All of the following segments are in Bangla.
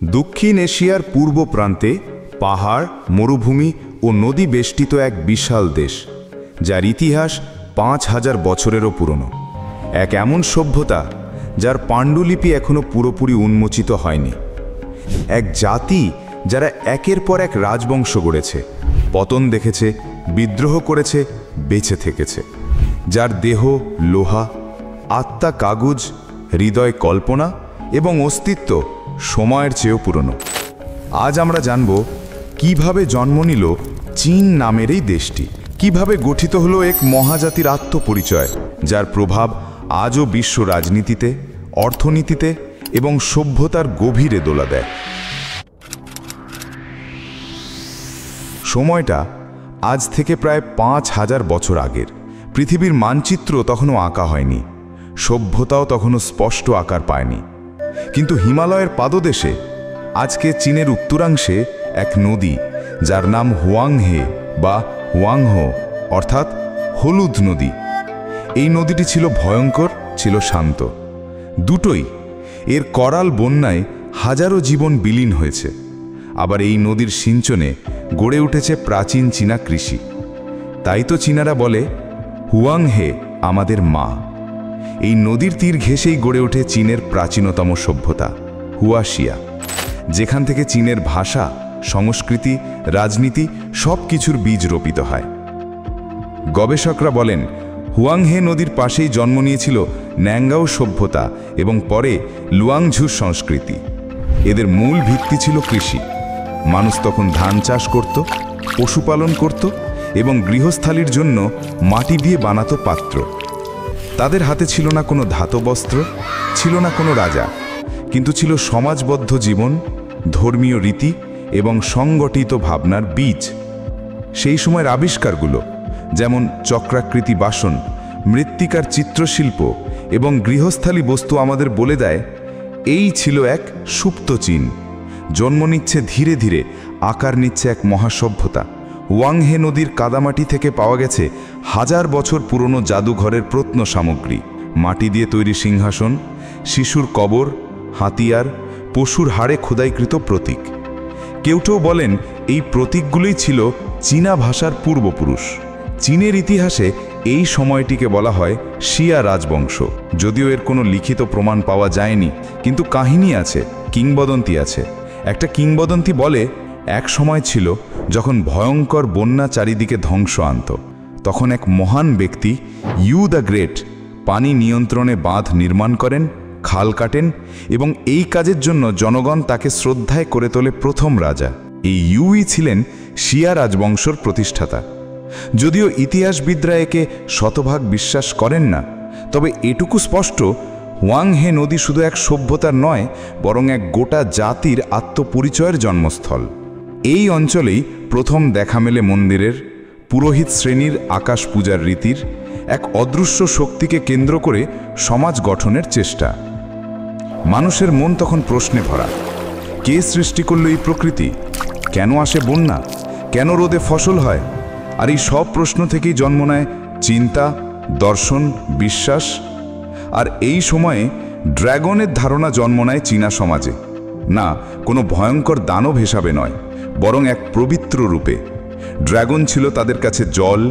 দক্ষিণ এশিয়ার পূর্ব প্রান্তে পাহাড়, মরুভূমি ও নদী বেষ্টিত এক বিশাল দেশ, যার ইতিহাস ৫,০০০ বছরেরও পুরনো। এক এমন সভ্যতা যার পাণ্ডুলিপি এখনো পুরোপুরি উন্মোচিত হয়নি। এক জাতি যারা একের পর এক রাজবংশ গড়েছে, পতন দেখেছে, বিদ্রোহ করেছে, বেঁচে থেকেছে, যার দেহ লোহা, আত্মা কাগজ, হৃদয় কল্পনা এবং অস্তিত্ব সময়ের চেয়েও পুরনো। আজ আমরা জানব কিভাবে জন্ম নিল চীন নামের এই দেশটি, কিভাবে গঠিত হলো এক মহাজাতির আত্মপরিচয়, যার প্রভাব আজও বিশ্ব রাজনীতিতে, অর্থনীতিতে এবং সভ্যতার গভীরে দোলা দেয়। সময়টা আজ থেকে প্রায় ৫,০০০ বছর আগের। পৃথিবীর মানচিত্র তখনও আঁকা হয়নি, সভ্যতাও তখনও স্পষ্ট আকার পায়নি। কিন্তু হিমালয়ের পাদদেশে, আজকে চীনের উত্তরাংশে, এক নদী যার নাম হুয়াংহে বা হুয়াংহো অর্থাৎ হলুদ নদী। এই নদীটি ছিল ভয়ঙ্কর, ছিল শান্ত, দুটোই। এর করাল বন্যায় হাজারো জীবন বিলীন হয়েছে। আবার এই নদীর সিঞ্চনে গড়ে উঠেছে প্রাচীন চীনা কৃষি। তাই তো চীনারা বলে, হুয়াংহে আমাদের মা। এই নদীর তীর ঘেঁষেই গড়ে ওঠে চীনের প্রাচীনতম সভ্যতা, হুয়াশিয়া, যেখান থেকে চীনের ভাষা, সংস্কৃতি, রাজনীতি সব কিছুর বীজ রোপিত হয়। গবেষকরা বলেন, হুয়াংহে নদীর পাশেই জন্ম নিয়েছিল ন্যাঙ্গাও সভ্যতা এবং পরে লুয়াংঝু সংস্কৃতি। এদের মূল ভিত্তি ছিল কৃষি। মানুষ তখন ধান চাষ করত, পশুপালন করত এবং গৃহস্থালির জন্য মাটি দিয়ে বানাতো পাত্র। তাদের হাতে ছিল না কোনো ধাতব অস্ত্র, ছিল না কোনো রাজা, কিন্তু ছিল সমাজবদ্ধ জীবন, ধর্মীয় রীতি এবং সংগঠিত ভাবনার বীজ। সেই সময়ের আবিষ্কারগুলো, যেমন চক্রাকৃতি বাসন, মৃত্তিকার চিত্রশিল্প এবং গৃহস্থালী বস্তু আমাদের বলে দেয়, এই ছিল এক সুপ্ত চীন। জন্ম নিচ্ছে ধীরে ধীরে, আকার নিচ্ছে এক মহাসভ্যতা। হুয়াংহে নদীর কাদামাটি থেকে পাওয়া গেছে ১০০০ বছর পুরনো জাদুঘরের প্রত্ন সামগ্রী, মাটি দিয়ে তৈরি সিংহাসন, শিশুর কবর, হাতিয়ার, পশুর হাড়ে খোদাইকৃত প্রতীক। কেউ কেউ বলেন এই প্রতীকগুলোই ছিল চীনা ভাষার পূর্বপুরুষ। চীনের ইতিহাসে এই সময়টিকে বলা হয় শিয়া রাজবংশ। যদিও এর কোনো লিখিত প্রমাণ পাওয়া যায়নি, কিন্তু কাহিনী আছে, কিংবদন্তি আছে। একটা কিংবদন্তি বলে, এক সময় ছিল যখন ভয়ঙ্কর বন্যা চারিদিকে ধ্বংস আনত। তখন এক মহান ব্যক্তি, ইউ দ্য গ্রেট, পানি নিয়ন্ত্রণে বাঁধ নির্মাণ করেন, খাল কাটেন এবং এই কাজের জন্য জনগণ তাকে শ্রদ্ধায় করে তোলে প্রথম রাজা। এই ইউই ছিলেন শিয়া রাজবংশর প্রতিষ্ঠাতা। যদিও ইতিহাসবিদরা একে শতভাগ বিশ্বাস করেন না, তবে এটুকু স্পষ্ট, হুয়াংহে নদী শুধু এক সভ্যতার নয়, বরং এক গোটা জাতির আত্মপরিচয়ের জন্মস্থল। এই অঞ্চলেই প্রথম দেখা মেলে মন্দিরের, পুরোহিত শ্রেণীর আকাশ পূজার রীতির, এক অদৃশ্য শক্তিকে কেন্দ্র করে সমাজ গঠনের চেষ্টা। মানুষের মন তখন প্রশ্নে ভরা। কে সৃষ্টি করল এই প্রকৃতি? কেন আসে বন্যা? কেন রোদে ফসল হয়? আর এই সব প্রশ্ন থেকেই জন্ম নেয় চিন্তা, দর্শন, বিশ্বাস। আর এই সময়ে ড্র্যাগনের ধারণা জন্ম নেয় চীনা সমাজে। না কোনো ভয়ঙ্কর দানব হিসাবে নয়, বরং এক পবিত্র রূপে। ড্র্যাগন ছিল তাদের কাছে জল,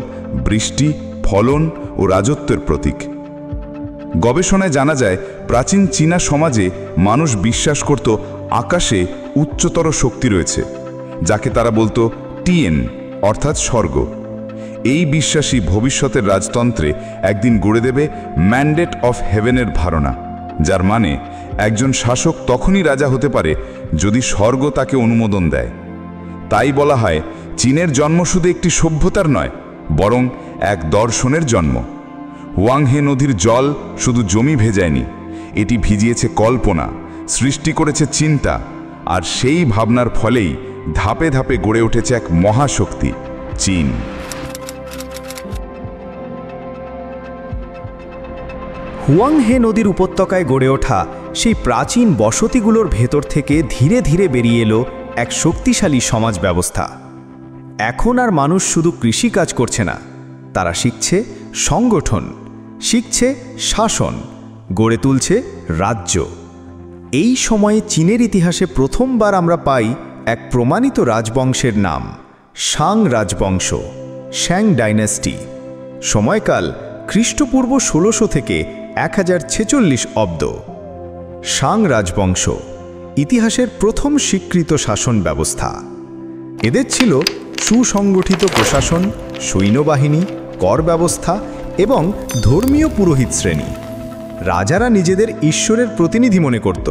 বৃষ্টি, ফলন ও রাজত্বের প্রতীক। গবেষণায় জানা যায়, প্রাচীন চীনা সমাজে মানুষ বিশ্বাস করত আকাশে উচ্চতর শক্তি রয়েছে, যাকে তারা বলতো টিয়েন অর্থাৎ স্বর্গ। এই বিশ্বাসী ভবিষ্যতের রাজতন্ত্রে একদিন গড়ে দেবে ম্যান্ডেট অফ হেভেনের ধারণা, যার মানে একজন শাসক তখনই রাজা হতে পারে যদি স্বর্গ তাকে অনুমোদন দেয়। তাই বলা হয়, চীনের জন্ম শুধু একটি সভ্যতার নয়, বরং এক দর্শনের জন্ম। হুয়াংহে নদীর জল শুধু জমি ভেজায়নি, এটি ভিজিয়েছে কল্পনা, সৃষ্টি করেছে চিন্তা, আর সেই ভাবনার ফলেই ধাপে ধাপে গড়ে উঠেছে এক মহাশক্তি, চীন। হুয়াংহে নদীর উপত্যকায় গড়ে ওঠা সেই প্রাচীন বসতিগুলোর ভেতর থেকে ধীরে ধীরে বেরিয়ে এলো এক শক্তিশালী সমাজ ব্যবস্থা। এখন আর মানুষ শুধু কৃষিকাজ করছে না, তারা শিখছে সংগঠন, শিখছে শাসন, গড়ে তুলছে রাজ্য। এই সময়ে চীনের ইতিহাসে প্রথমবার আমরা পাই এক প্রমাণিত রাজবংশের নাম, শাং রাজবংশ, শ্যাং ডাইনেস্টি। সময়কাল খ্রিস্টপূর্ব ১৬০০ থেকে ১০৪৬ অব্দ। শাং রাজবংশ ইতিহাসের প্রথম স্বীকৃত শাসন ব্যবস্থা। এদের ছিল সুসংগঠিত প্রশাসন, সৈন্যবাহিনী, কর ব্যবস্থা এবং ধর্মীয় পুরোহিত শ্রেণী। রাজারা নিজেদের ঈশ্বরের প্রতিনিধি মনে করত।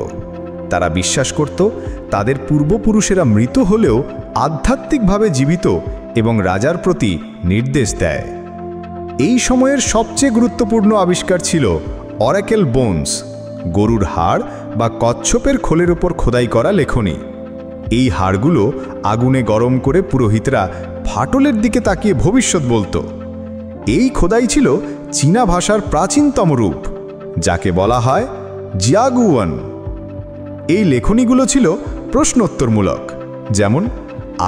তারা বিশ্বাস করত তাদের পূর্বপুরুষেরা মৃত হলেও আধ্যাত্মিকভাবে জীবিত এবং রাজার প্রতি নির্দেশ দেয়। এই সময়ের সবচেয়ে গুরুত্বপূর্ণ আবিষ্কার ছিল অরাকেল বোনস, গরুর হাড় বা কচ্ছপের খোলের উপর খোদাই করা লেখনী। এই হাড়গুলো আগুনে গরম করে পুরোহিতরা ফাটলের দিকে তাকিয়ে ভবিষ্যৎ বলতো। এই খোদাই ছিল চীনা ভাষার প্রাচীনতম রূপ, যাকে বলা হয় জিয়াগুয়ান। এই লেখনীগুলো ছিল প্রশ্নোত্তরমূলক, যেমন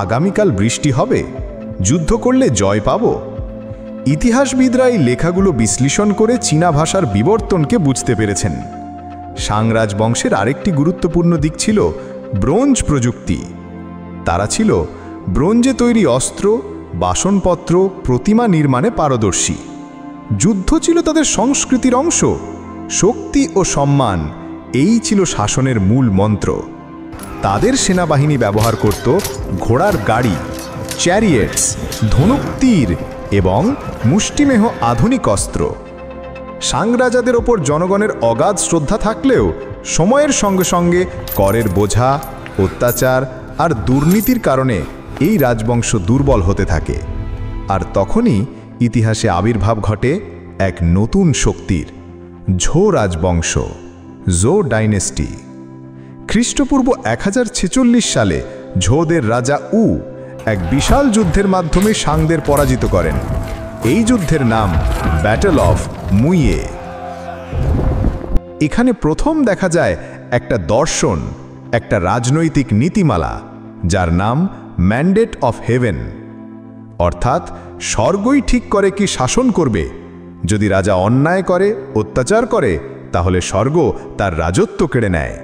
আগামীকাল বৃষ্টি হবে, যুদ্ধ করলে জয় পাব। ইতিহাসবিদরা এই লেখাগুলো বিশ্লেষণ করে চীনা ভাষার বিবর্তনকে বুঝতে পেরেছেন। শাং রাজবংশের আরেকটি গুরুত্বপূর্ণ দিক ছিল ব্রোঞ্জ প্রযুক্তি। তারা ছিল ব্রোঞ্জে তৈরি অস্ত্র, বাসনপত্র, প্রতিমা নির্মাণে পারদর্শী। যুদ্ধ ছিল তাদের সংস্কৃতির অংশ। শক্তি ও সম্মান, এই ছিল শাসনের মূল মন্ত্র। তাদের সেনাবাহিনী ব্যবহার করত ঘোড়ার গাড়ি, চ্যারিয়েটস, ধনুক তীর এবং মুষ্টিমেহ আধুনিক অস্ত্র। শাং রাজাদের ওপর জনগণের অগাধ শ্রদ্ধা থাকলেও সময়ের সঙ্গে সঙ্গে করের বোঝা, অত্যাচার আর দুর্নীতির কারণে এই রাজবংশ দুর্বল হতে থাকে। আর তখনই ইতিহাসে আবির্ভাব ঘটে এক নতুন শক্তির, ঝো রাজবংশ, জো ডাইনেস্টি। খ্রিস্টপূর্ব ১০৪৬ সালে ঝোদের রাজা উ এক বিশাল যুদ্ধের মাধ্যমে শাংদের পরাজিত করেন। এই যুদ্ধের নাম ব্যাটল অফ মুইয়ে। এখানে প্রথম দেখা যায় একটা দর্শন, একটা রাজনৈতিক নীতিমালা, যার নাম ম্যান্ডেট অফ হেভেন। অর্থাৎ স্বর্গই ঠিক করে কি শাসন করবে। যদি রাজা অন্যায় করে, অত্যাচার করে, তাহলে স্বর্গ তার রাজত্ব কেড়ে নেয়।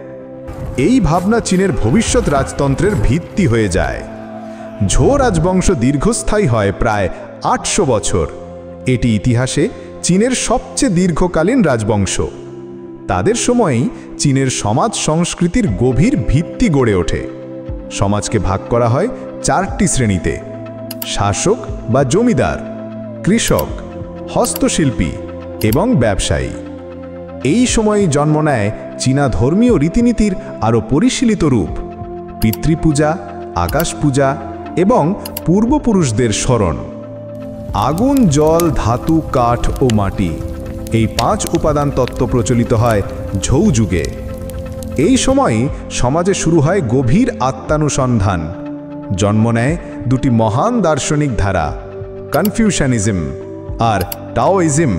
এই ভাবনা চীনের ভবিষ্যৎ রাজতন্ত্রের ভিত্তি হয়ে যায়। ঝো রাজবংশ দীর্ঘস্থায়ী হয় প্রায় ৮০০ বছর। এটি ইতিহাসে চীনের সবচেয়ে দীর্ঘকালীন রাজবংশ। তাদের সময়ই চীনের সমাজ সংস্কৃতির গভীর ভিত্তি গড়ে ওঠে। সমাজকে ভাগ করা হয় ৪টি শ্রেণীতে: শাসক বা জমিদার, কৃষক, হস্তশিল্পী এবং ব্যবসায়ী। এই সময়েই জন্ম নেয় চীনা ধর্মীয় রীতিনীতির আরও পরিশীলিত রূপ: পিতৃপূজা, আকাশ পূজা এবং পূর্বপুরুষদের স্মরণ। আগুন, জল, ধাতু, কাঠ ও মাটি, এই ৫ উপাদান তত্ত্ব প্রচলিত হয় ঝৌ যুগে। এই সময়ই সমাজে শুরু হয় গভীর আত্মানুসন্ধান। জন্ম নেয় দুটি মহান দার্শনিক ধারা, কনফিউশনিজম আর টাওইজম।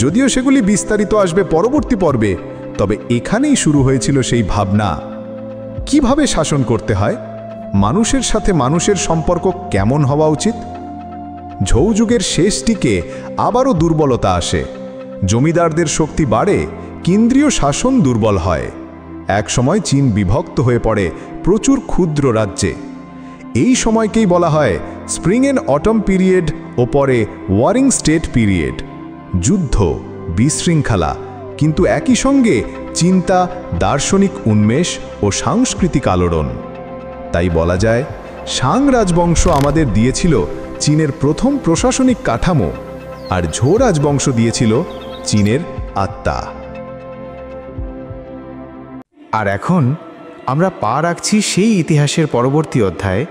যদিও সেগুলি বিস্তারিত আসবে পরবর্তী পর্বে, তবে এখানেই শুরু হয়েছিল সেই ভাবনা কিভাবে শাসন করতে হয়, মানুষের সাথে মানুষের সম্পর্ক কেমন হওয়া উচিত। ঝৌ যুগের শেষ দিকে আবারও দুর্বলতা আসে। জমিদারদের শক্তি বাড়ে, কেন্দ্রীয় শাসন দুর্বল হয়। একসময় চীন বিভক্ত হয়ে পড়ে প্রচুর ক্ষুদ্র রাজ্যে। এই সময়কেই বলা হয় স্প্রিং এন্ড অটম পিরিয়ড ও পরে ওয়ারিং স্টেট পিরিয়ড। যুদ্ধ, বিশৃঙ্খলা, কিন্তু একই সঙ্গে চিন্তা, দার্শনিক উন্মেষ ও সাংস্কৃতিক আলোড়ন। তাই বলা যায় শাং রাজবংশ আমাদের দিয়েছিল চীনের প্রথম প্রশাসনিক কাঠামো, আর ঝো রাজবংশ দিয়েছিল চীনের আত্মা। আর এখন আমরা পা রাখছি সেই ইতিহাসের পরবর্তী অধ্যায়ে,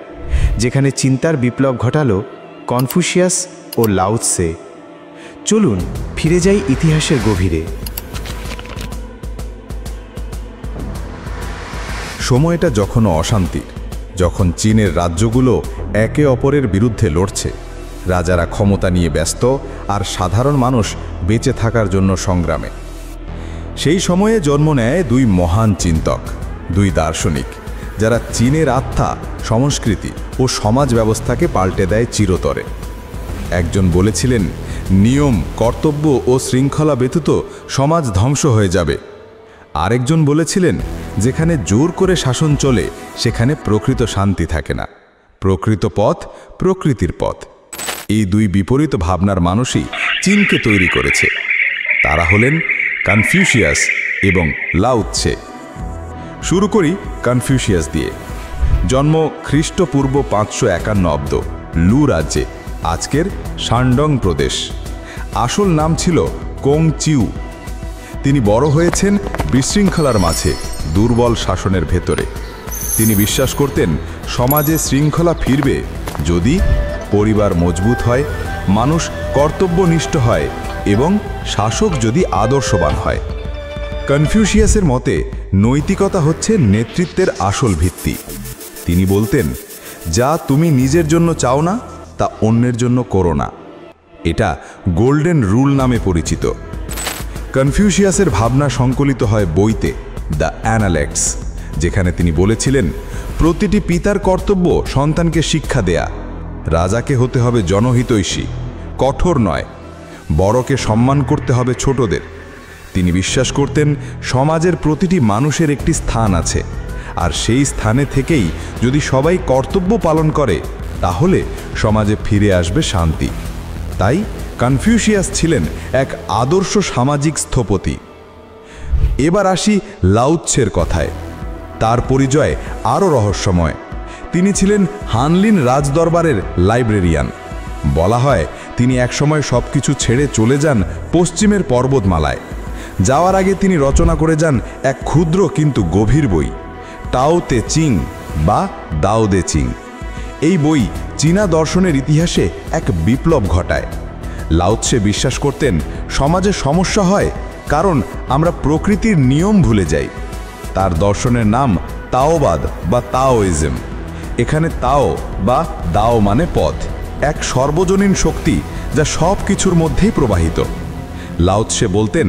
যেখানে চিন্তার বিপ্লব ঘটালো কনফুসিয়াস ও লাও ৎসে। চলুন ফিরে যাই ইতিহাসের গভীরে। সময়টা যখনও অশান্তির, যখন চীনের রাজ্যগুলো একে অপরের বিরুদ্ধে লড়ছে, রাজারা ক্ষমতা নিয়ে ব্যস্ত আর সাধারণ মানুষ বেঁচে থাকার জন্য সংগ্রামে। সেই সময়ে জন্ম নেয় দুই মহান চিন্তক, দুই দার্শনিক, যারা চীনের আত্মা, সংস্কৃতি ও সমাজ ব্যবস্থাকে পাল্টে দেয় চিরতরে। একজন বলেছিলেন, নিয়ম, কর্তব্য ও শৃঙ্খলা ব্যতীত সমাজ ধ্বংস হয়ে যাবে। আরেকজন বলেছিলেন, যেখানে জোর করে শাসন চলে সেখানে প্রকৃত শান্তি থাকে না। প্রকৃত পথ প্রকৃতির পথ। এই দুই বিপরীত ভাবনার মানুষই চীনকে তৈরি করেছে। তারা হলেন কনফিউশিয়াস এবং লাও ত্সে। শুরু করি কনফিউশিয়াস দিয়ে। জন্ম খ্রিস্টপূর্ব 551 অব্দ লু রাজ্যে, আজকের শানডং প্রদেশ। আসল নাম ছিল কোং চিউ। তিনি বড় হয়েছেন বিশৃঙ্খলার মাঝে, দুর্বল শাসনের ভেতরে। তিনি বিশ্বাস করতেন সমাজে শৃঙ্খলা ফিরবে যদি পরিবার মজবুত হয়, মানুষ কর্তব্যনিষ্ঠ হয় এবং শাসক যদি আদর্শবান হয়। কনফিউশিয়াসের মতে নৈতিকতা হচ্ছে নেতৃত্বের আসল ভিত্তি। তিনি বলতেন, যা তুমি নিজের জন্য চাও না তা অন্যের জন্য করো না। এটা গোল্ডেন রুল নামে পরিচিত। কনফিউশিয়াসের ভাবনা সংকলিত হয় বইতে দ্য অ্যানালেক্টস, যেখানে তিনি বলেছিলেন, প্রতিটি পিতার কর্তব্য সন্তানকে শিক্ষা দেয়া। রাজাকে হতে হবে জনহিতৈষী, কঠোর নয়। বড়কে সম্মান করতে হবে ছোটদের। তিনি বিশ্বাস করতেন সমাজের প্রতিটি মানুষের একটি স্থান আছে, আর সেই স্থানে থেকেই যদি সবাই কর্তব্য পালন করে তাহলে সমাজে ফিরে আসবে শান্তি। তাই কনফিউশিয়াস ছিলেন এক আদর্শ সামাজিক স্থপতি। এবার আসি লাও ত্সের কথায়। তার পরিচয় আরও রহস্যময়। তিনি ছিলেন হানলিন রাজদরবারের লাইব্রেরিয়ান। বলা হয় তিনি একসময় সব কিছু ছেড়ে চলে যান পশ্চিমের পর্বতমালায়। যাওয়ার আগে তিনি রচনা করে যান এক ক্ষুদ্র কিন্তু গভীর বই, টাও তে চিং বা দাও দে চিং। এই বই চীনা দর্শনের ইতিহাসে এক বিপ্লব ঘটায়। লাও ত্সে বিশ্বাস করতেন সমাজে সমস্যা হয় কারণ আমরা প্রকৃতির নিয়ম ভুলে যাই। তার দর্শনের নাম তাওবাদ বা তাওইজম। এখানে তাও বা দাও মানে পথ, এক সর্বজনীন শক্তি যা সব কিছুর মধ্যেই প্রবাহিত। লাও ত্সে বলতেন,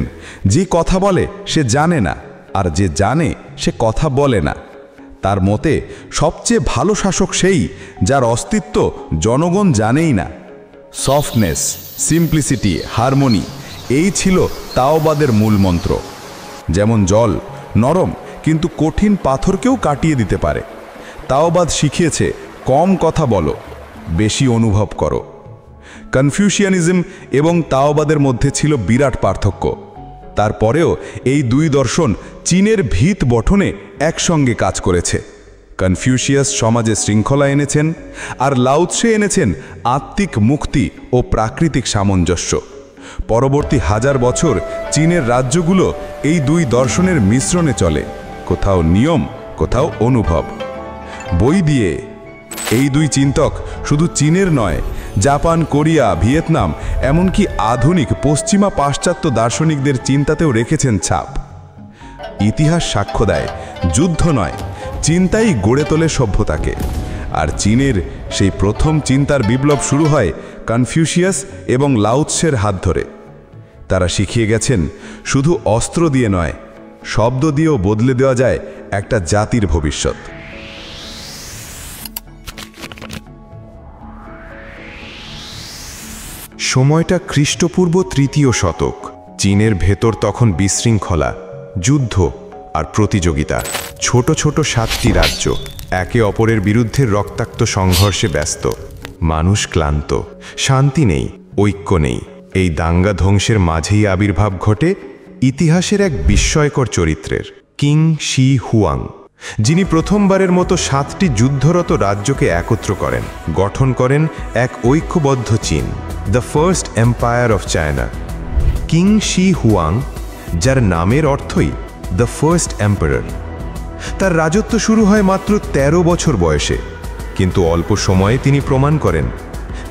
যে কথা বলে সে জানে না, আর যে জানে সে কথা বলে না। তার মতে সবচেয়ে ভালো শাসক সেই যার অস্তিত্ব জনগণ জানেই না। সফটনেস, সিম্পলিসিটি, হারমোনি, এই ছিল তাওবাদের মূল মন্ত্র। যেমন জল নরম কিন্তু কঠিন পাথরকেও কাটিয়ে দিতে পারে। তাওবাদ শিখিয়েছে কম কথা বলো, বেশি অনুভব করো। কনফিউশিয়ানিজম এবং তাওবাদের মধ্যে ছিল বিরাট পার্থক্য। তারপরেও এই দুই দর্শন চীনের ভিত গঠনে একসঙ্গে কাজ করেছে। কনফিউশিয়াস সমাজে শৃঙ্খলা এনেছেন, আর লাও ত্সে এনেছেন আত্মিক মুক্তি ও প্রাকৃতিক সামঞ্জস্য। পরবর্তী 1000 বছর চীনের রাজ্যগুলো এই দুই দর্শনের মিশ্রণে চলে, কোথাও নিয়ম, কোথাও অনুভব। বই দিয়ে এই দুই চিন্তক শুধু চীনের নয়, জাপান, কোরিয়া, ভিয়েতনাম, এমনকি আধুনিক পশ্চিমা পাশ্চাত্য দার্শনিকদের চিন্তাতেও রেখেছেন ছাপ। ইতিহাস সাক্ষ্য দেয় যুদ্ধ নয়, চিন্তাই গড়ে তোলে সভ্যতাকে। আর চীনের সেই প্রথম চিন্তার বিপ্লব শুরু হয় কনফিউশিয়াস এবং লাও ত্সের হাত ধরে। তারা শিখিয়ে গেছেন শুধু অস্ত্র দিয়ে নয়, শব্দ দিয়েও বদলে দেওয়া যায় একটা জাতির ভবিষ্যৎ। সময়টা খ্রিস্টপূর্ব 3য় শতক। চীনের ভেতর তখন বিশৃঙ্খলা, যুদ্ধ আর প্রতিযোগিতা। ছোট ছোট 7টি রাজ্য একে অপরের বিরুদ্ধে রক্তাক্ত সংঘর্ষে ব্যস্ত। মানুষ ক্লান্ত, শান্তি নেই, ঐক্য নেই। এই দাঙ্গা ধ্বংসের মাঝেই আবির্ভাব ঘটে ইতিহাসের এক বিস্ময়কর চরিত্রের, কিং শি হুয়াং, যিনি প্রথমবারের মতো 7টি যুদ্ধরত রাজ্যকে একত্র করেন, গঠন করেন এক ঐক্যবদ্ধ চীন, the first empire of China. King she Huang, যার নামের অর্থই দ্য ফার্স্ট এম্পায়ার। তার রাজত্ব শুরু হয় মাত্র 13 বছর বয়সে, কিন্তু অল্প সময়ে তিনি প্রমাণ করেন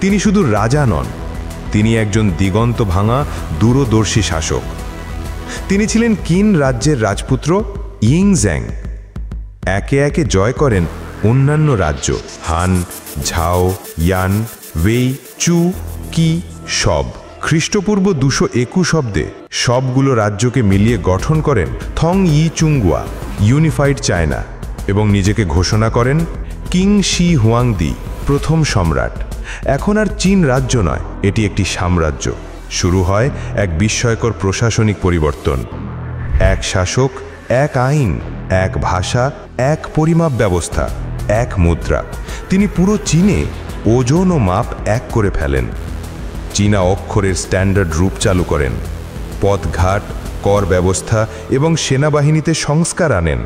তিনি শুধু রাজা নন, তিনি একজন দিগন্ত ভাঙা দূরদর্শী শাসক। তিনি ছিলেন কিন রাজ্যের রাজপুত্র ইংজ্যাং। একে একে জয় করেন অন্যান্য রাজ্য, হান, ঝাও, ইয়ান, ওয়েই, চু, কি, সব। খ্রিস্টপূর্ব 221 অব্দে সবগুলো রাজ্যকে মিলিয়ে গঠন করেন থং ই চুংগুয়া, ইউনিফাইড চায়না, এবং নিজেকে ঘোষণা করেন কিং শি হুয়াংদি, প্রথম সম্রাট। এখন আর চীন রাজ্য নয়, এটি একটি সাম্রাজ্য। শুরু হয় এক বিস্ময়কর প্রশাসনিক পরিবর্তন। এক শাসক, এক আইন, এক ভাষা, এক পরিমাপ ব্যবস্থা, এক মুদ্রা। তিনি পুরো চীনে ওজন ও মাপ এক করে ফেলেন। চীনা অক্ষরের স্ট্যান্ডার্ড রূপ চালু করেন। পথঘাট, কর ব্যবস্থা এবং সেনাবাহিনীতে সংস্কার আনেন।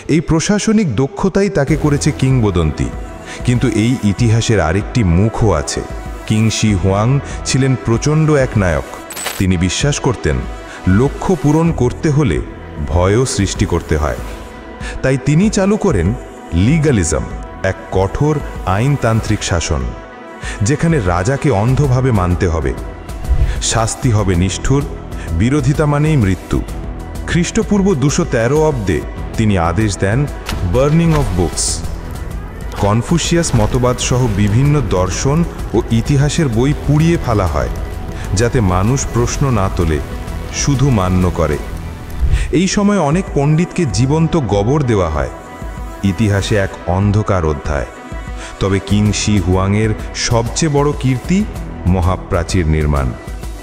এই প্রশাসনিক দক্ষতাই তাকে করেছে কিংবদন্তি। কিন্তু এই ইতিহাসের আরেকটি মুখও আছে। কিং শি হুয়াং ছিলেন প্রচণ্ড এক নায়ক। তিনি বিশ্বাস করতেন লক্ষ্য পূরণ করতে হলে ভয়ও সৃষ্টি করতে হয়। তাই তিনি চালু করেন লিগালিজম, এক কঠোর আইনতান্ত্রিক শাসন, যেখানে রাজাকে অন্ধভাবে মানতে হবে। শাস্তি হবে নিষ্ঠুর, বিরোধিতা মানেই মৃত্যু। খ্রিস্টপূর্ব 213 অব্দে তিনি আদেশ দেন বার্নিং অফ বুকস। কনফুসিয়াস মতবাদ সহ বিভিন্ন দর্শন ও ইতিহাসের বই পুড়িয়ে ফেলা হয়, যাতে মানুষ প্রশ্ন না তোলে, শুধু মান্য করে। এই সময় অনেক পণ্ডিতকে জীবন্ত গবর দেওয়া হয়। ইতিহাসে এক অন্ধকার অধ্যায়। তবে কিং শি হুয়াংয়ের সবচেয়ে বড় কীর্তি মহাপ্রাচীর নির্মাণ,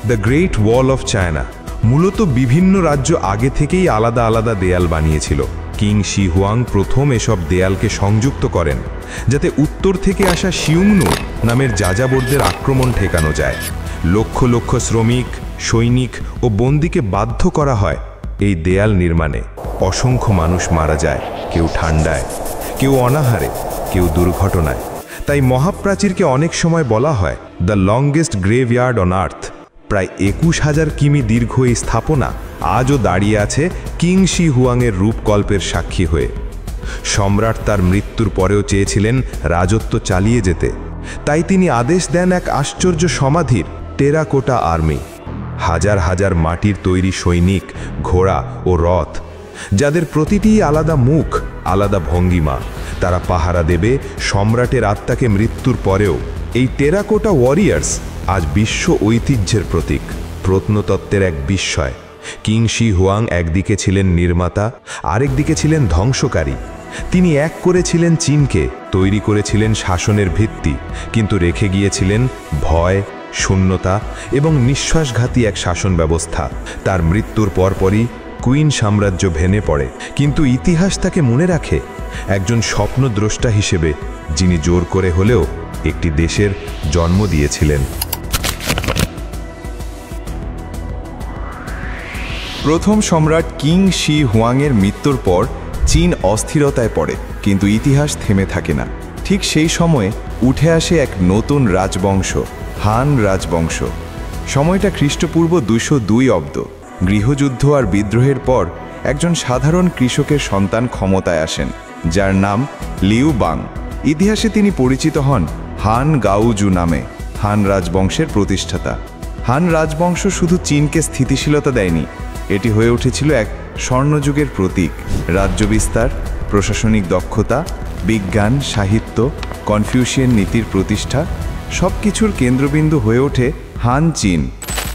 the great wall of China. মূলত বিভিন্ন রাজ্য আগে থেকেই আলাদা আলাদা দেয়াল বানিয়েছিল। কিং শি হুয়াং প্রথম এসব দেয়ালকে সংযুক্ত করেন, যাতে উত্তর থেকে আসা শিউংনু নামের যাযাবরদের আক্রমণ ঠেকানো যায়। লক্ষ লক্ষ শ্রমিক, সৈনিক ও বন্দীকে বাধ্য করা হয় এই দেয়াল নির্মাণে। অসংখ্য মানুষ মারা যায়, কেউ ঠান্ডায়, কেউ অনাহারে, কেউ দুর্ঘটনায়। তাই মহাপ্রাচীরকে অনেক সময় বলা হয় দ্য লংগেস্ট গ্রেভইয়ার্ড অন আর্থ। প্রায় 21,000 কিমি দীর্ঘ এই স্থাপনা আজও দাঁড়িয়ে আছে কিং শি হুয়াংয়ের রূপকল্পের সাক্ষী হয়ে। সম্রাট তার মৃত্যুর পরেও চেয়েছিলেন রাজত্ব চালিয়ে যেতে। তাই তিনি আদেশ দেন এক আশ্চর্য সমাধির, টেরাকোটা আর্মি। হাজার হাজার মাটির তৈরি সৈনিক, ঘোড়া ও রথ, যাদের প্রতিটিই আলাদা মুখ, আলাদা ভঙ্গিমা। তারা পাহারা দেবে সম্রাটের আত্মাকে মৃত্যুর পরেও। এই টেরাকোটা ওয়ারিয়ার্স আজ বিশ্ব ঐতিহ্যের প্রতীক, প্রত্নতত্ত্বের এক বিস্ময়। কিং শি হুয়াং একদিকে ছিলেন নির্মাতা, আরেকদিকে ছিলেন ধ্বংসকারী। তিনি এক করেছিলেন চীনকে, তৈরি করেছিলেন শাসনের ভিত্তি, কিন্তু রেখে গিয়েছিলেন ভয়, শূন্যতা এবং নিঃশ্বাসঘাতী এক শাসন ব্যবস্থা। তার মৃত্যুর পরপরই কুইন সাম্রাজ্য ভেঙে পড়ে, কিন্তু ইতিহাস তাকে মনে রাখে একজন স্বপ্নদ্রষ্টা হিসেবে, যিনি জোর করে হলেও একটি দেশের জন্ম দিয়েছিলেন। প্রথম সম্রাট কিং শি হুয়াংয়ের মৃত্যুর পর চীন অস্থিরতায় পড়ে, কিন্তু ইতিহাস থেমে থাকে না। ঠিক সেই সময়ে উঠে আসে এক নতুন রাজবংশ, হান রাজবংশ। সময়টা খ্রিস্টপূর্ব 202 অব্দ। গৃহযুদ্ধ আর বিদ্রোহের পর একজন সাধারণ কৃষকের সন্তান ক্ষমতায় আসেন, যার নাম লিউ বাং। ইতিহাসে তিনি পরিচিত হন হান গাউজু নামে, হান রাজবংশের প্রতিষ্ঠাতা। হান রাজবংশ শুধু চীনকে স্থিতিশীলতা দেয়নি, এটি হয়ে উঠেছিল এক স্বর্ণযুগের প্রতীক। রাজ্য বিস্তার, প্রশাসনিক দক্ষতা, বিজ্ঞান, সাহিত্য, কনফিউশিয়ান নীতির প্রতিষ্ঠা, সব কিছুর কেন্দ্রবিন্দু হয়ে ওঠে হান চীন।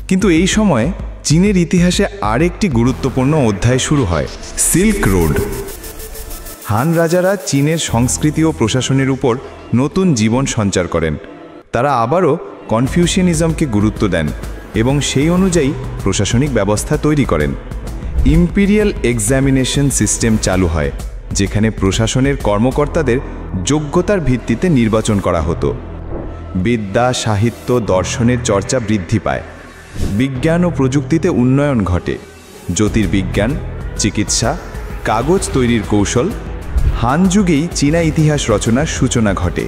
কিন্তু এই সময়ে চীনের ইতিহাসে আরেকটি গুরুত্বপূর্ণ অধ্যায় শুরু হয়, সিল্ক রোড। হান রাজারা চীনের সংস্কৃতি ও প্রশাসনের উপর নতুন জীবন সঞ্চার করেন। তারা আবারও কনফিউশিয়ানিজমকে গুরুত্ব দেন এবং সেই অনুযায়ী প্রশাসনিক ব্যবস্থা তৈরি করেন। ইম্পিরিয়াল এক্সামিনেশন সিস্টেম চালু হয়, যেখানে প্রশাসনের কর্মকর্তাদের যোগ্যতার ভিত্তিতে নির্বাচন করা হতো। বিদ্যা, সাহিত্য, দর্শনের চর্চা বৃদ্ধি পায়। বিজ্ঞান ও প্রযুক্তিতে উন্নয়ন ঘটে। জ্যোতির্বিজ্ঞান, চিকিৎসা, কাগজ তৈরির কৌশল। হান যুগেই চীনা ইতিহাস রচনার সূচনা ঘটে।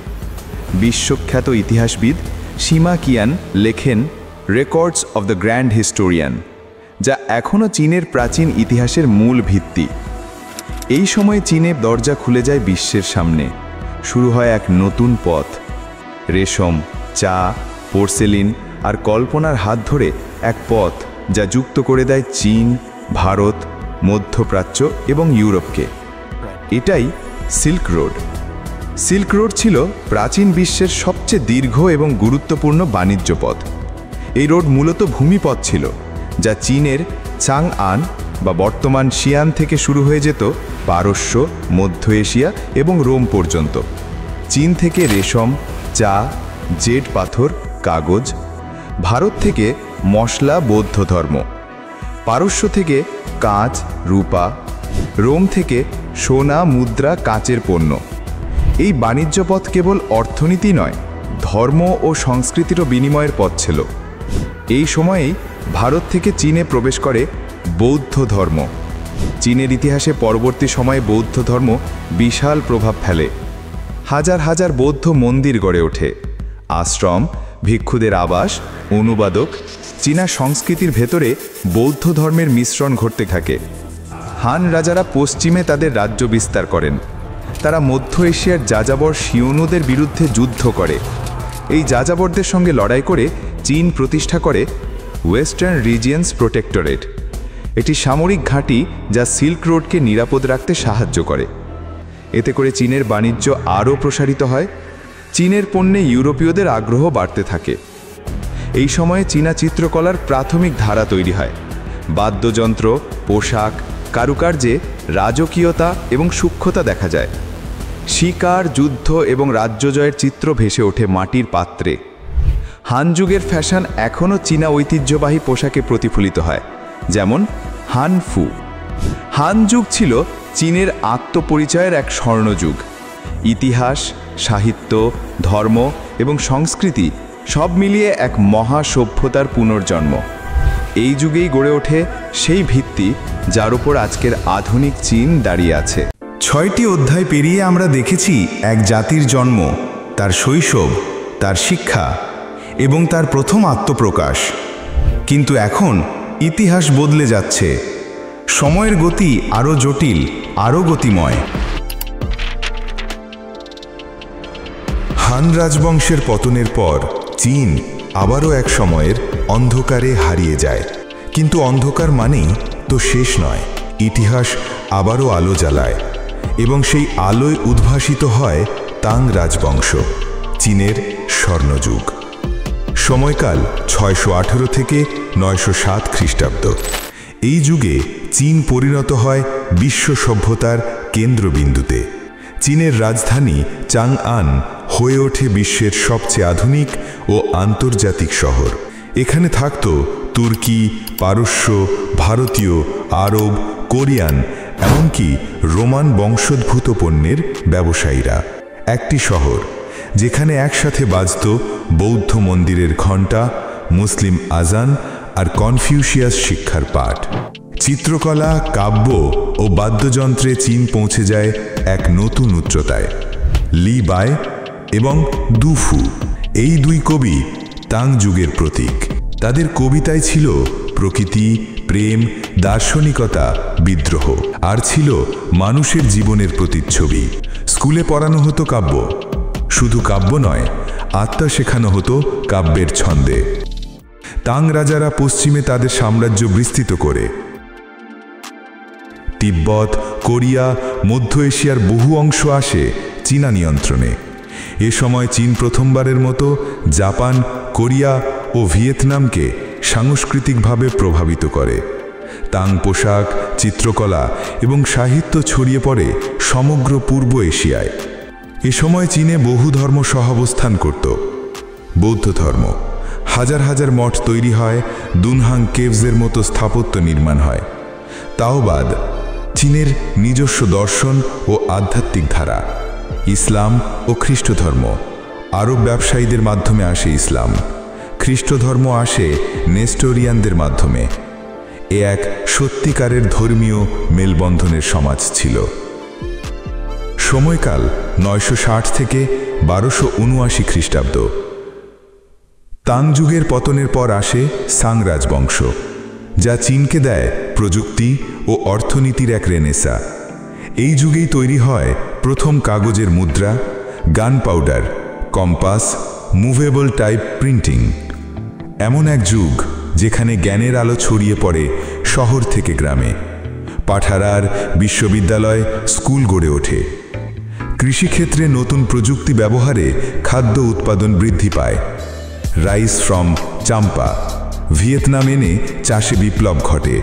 বিশ্বখ্যাত ইতিহাসবিদ সীমা কিয়ান লেখেন records of the grand historian, যা এখনও চীনের প্রাচীন ইতিহাসের মূল ভিত্তি। এই সময়ে চীনে দরজা খুলে যায় বিশ্বের সামনে। শুরু হয় এক নতুন পথ। রেশম, চা, পোর্সেলিন আর কল্পনার হাত ধরে এক পথ যা যুক্ত করে দেয় চীন, ভারত, মধ্যপ্রাচ্য এবং ইউরোপকে। এটাই সিল্ক রোড। সিল্ক রোড ছিল প্রাচীন বিশ্বের সবচেয়ে দীর্ঘ এবং গুরুত্বপূর্ণ বাণিজ্য পথ। এই রোড মূলত ভূমিপথ ছিল, যা চীনের চাংআন বা বর্তমান শিয়ান থেকে শুরু হয়ে যেত পারস্য, মধ্য এশিয়া এবং রোম পর্যন্ত। চীন থেকে রেশম, চা, জেড পাথর, কাগজ। ভারত থেকে মশলা, বৌদ্ধ ধর্ম। পারস্য থেকে কাঁচ, রূপা। রোম থেকে সোনা, মুদ্রা, কাঁচের পণ্য। এই বাণিজ্য পথ কেবল অর্থনীতি নয়, ধর্ম ও সংস্কৃতিরও বিনিময়ের পথ ছিল। এই সময়েই ভারত থেকে চীনে প্রবেশ করে বৌদ্ধ ধর্ম। চীনের ইতিহাসে পরবর্তী সময়ে বৌদ্ধ ধর্ম বিশাল প্রভাব ফেলে। হাজার হাজার বৌদ্ধ মন্দির গড়ে ওঠে, আশ্রম, ভিক্ষুদের আবাস, অনুবাদক। চীনা সংস্কৃতির ভেতরে বৌদ্ধ ধর্মের মিশ্রণ ঘটতে থাকে। হান রাজারা পশ্চিমে তাদের রাজ্য বিস্তার করেন। তারা মধ্য এশিয়ার যাযাবর শিয়নুদের বিরুদ্ধে যুদ্ধ করে। এই যাযাবরদের সঙ্গে লড়াই করে চীন প্রতিষ্ঠা করে ওয়েস্টার্ন রিজিয়ন্স প্রোটেক্টরেট, এটি সামরিক ঘাঁটি যা সিল্ক রোডকে নিরাপদ রাখতে সাহায্য করে। এতে করে চীনের বাণিজ্য আরও প্রসারিত হয়। চীনের পণ্যে ইউরোপীয়দের আগ্রহ বাড়তে থাকে। এই সময়ে চীনা চিত্রকলার প্রাথমিক ধারা তৈরি হয়। বাদ্যযন্ত্র, পোশাক, কারুকার্যে রাজকীয়তা এবং সূক্ষ্মতা দেখা যায়। শিকার, যুদ্ধ এবং রাজ্যজয়ের চিত্র ভেসে ওঠে মাটির পাত্রে। হান যুগের ফ্যাশন এখনও চীনা ঐতিহ্যবাহী পোশাকে প্রতিফলিত হয়, যেমন হানফু। হান যুগ ছিল চীনের আত্মপরিচয়ের এক স্বর্ণযুগ। ইতিহাস, সাহিত্য, ধর্ম এবং সংস্কৃতি সব মিলিয়ে এক মহা সভ্যতার পুনর্জন্ম। এই যুগেই গড়ে ওঠে সেই ভিত্তি যার উপর আজকের আধুনিক চীন দাঁড়িয়ে আছে। 6টি অধ্যায় পেরিয়ে আমরা দেখেছি এক জাতির জন্ম, তার শৈশব, তার শিক্ষা এবং তার প্রথম আত্মপ্রকাশ। কিন্তু এখন ইতিহাস বদলে যাচ্ছে। সময়ের গতি আরও জটিল, আরও গতিময়। হান রাজবংশের পতনের পর চীন আবারও এক সময়ের অন্ধকারে হারিয়ে যায়। কিন্তু অন্ধকার মানেই তো শেষ নয়। ইতিহাস আবারও আলো জ্বালায় এবং সেই আলোয় উদ্ভাসিত হয় তাং রাজবংশ, চীনের স্বর্ণযুগ। সময়কাল 618 থেকে 907 খ্রিস্টাব্দ। এই যুগে চীন পরিণত হয় বিশ্ব সভ্যতার কেন্দ্রবিন্দুতে। চীনের রাজধানী চাংআন হয়ে ওঠে বিশ্বের সবচেয়ে আধুনিক ও আন্তর্জাতিক শহর। এখানে থাকত তুর্কি, পারস্য, ভারতীয়, আরব, কোরিয়ান, এমনকি রোমান বংশোদ্ভূত পণ্যের ব্যবসায়ীরা। একটি শহর যেখানে একসাথে বাজত বৌদ্ধ মন্দিরের ঘণ্টা, মুসলিম আজান আর কনফিউশিয়াস শিক্ষার পাঠ। চিত্রকলা, কাব্য ও বাদ্যযন্ত্রে চীন পৌঁছে যায় এক নতুন উচ্চতায়। লি বাই এবং দুফু, এই দুই কবি তাং যুগের প্রতীক। তাদের কবিতায় ছিল প্রকৃতি, প্রেম, দার্শনিকতা, বিদ্রোহ, আর ছিল মানুষের জীবনের প্রতিচ্ছবি। স্কুলে পড়ানো হতো কাব্য, শুধু কাব্য নয়, আত্মা শেখানো হতো কাব্যের ছন্দে। তাং রাজারা পশ্চিমে তাদের সাম্রাজ্য বিস্তৃত করে তিব্বত, কোরিয়া, মধ্য এশিয়ার বহু অংশ আসে চীনা নিয়ন্ত্রণে। এ সময় চীন প্রথমবারের মতো জাপান, কোরিয়া ও ভিয়েতনামকে সাংস্কৃতিকভাবে প্রভাবিত করে। তাং পোশাক, চিত্রকলা এবং সাহিত্য ছড়িয়ে পড়ে সমগ্র পূর্ব এশিয়ায়। এ সময় চীনে বহু ধর্ম সহাবস্থান করত। বৌদ্ধ ধর্ম, হাজার হাজার মঠ তৈরি হয়, দুনহাং কেভসের মতো স্থাপত্য নির্মাণ হয়। তাওবাদ, চীনের নিজস্ব দর্শন ও আধ্যাত্মিক ধারা। ইসলাম ও খ্রিস্ট ধর্ম, আরব ব্যবসায়ীদের মাধ্যমে আসে ইসলাম। খ্রিস্ট ধর্ম আসে নেস্টোরিয়ানদের মাধ্যমে। এ এক সত্যিকারের ধর্মীয় মেলবন্ধনের সমাজ ছিল। সময়কাল 960 থেকে 1279 খ্রিস্টাব্দ। তাং যুগের পতনের পর আসে সাং রাজবংশ, যা চীনকে দেয় প্রযুক্তি ও অর্থনীতির এক রেনেসা। এই যুগেই তৈরি হয় প্রথম কাগজের মুদ্রা, গান powder, compass, movable type printing. এমন এক যুগ যেখানে জ্ঞানের আলো ছড়িয়ে পড়ে শহর থেকে গ্রামে। পাঠাগার, বিশ্ববিদ্যালয়, স্কুল গড়ে ওঠে। কৃষিক্ষেত্রে নতুন প্রযুক্তি ব্যবহারে খাদ্য উৎপাদন বৃদ্ধি পায়। রাইস ফ্রম চাম্পা, ভিয়েতনাম এনে চাষে বিপ্লব ঘটে।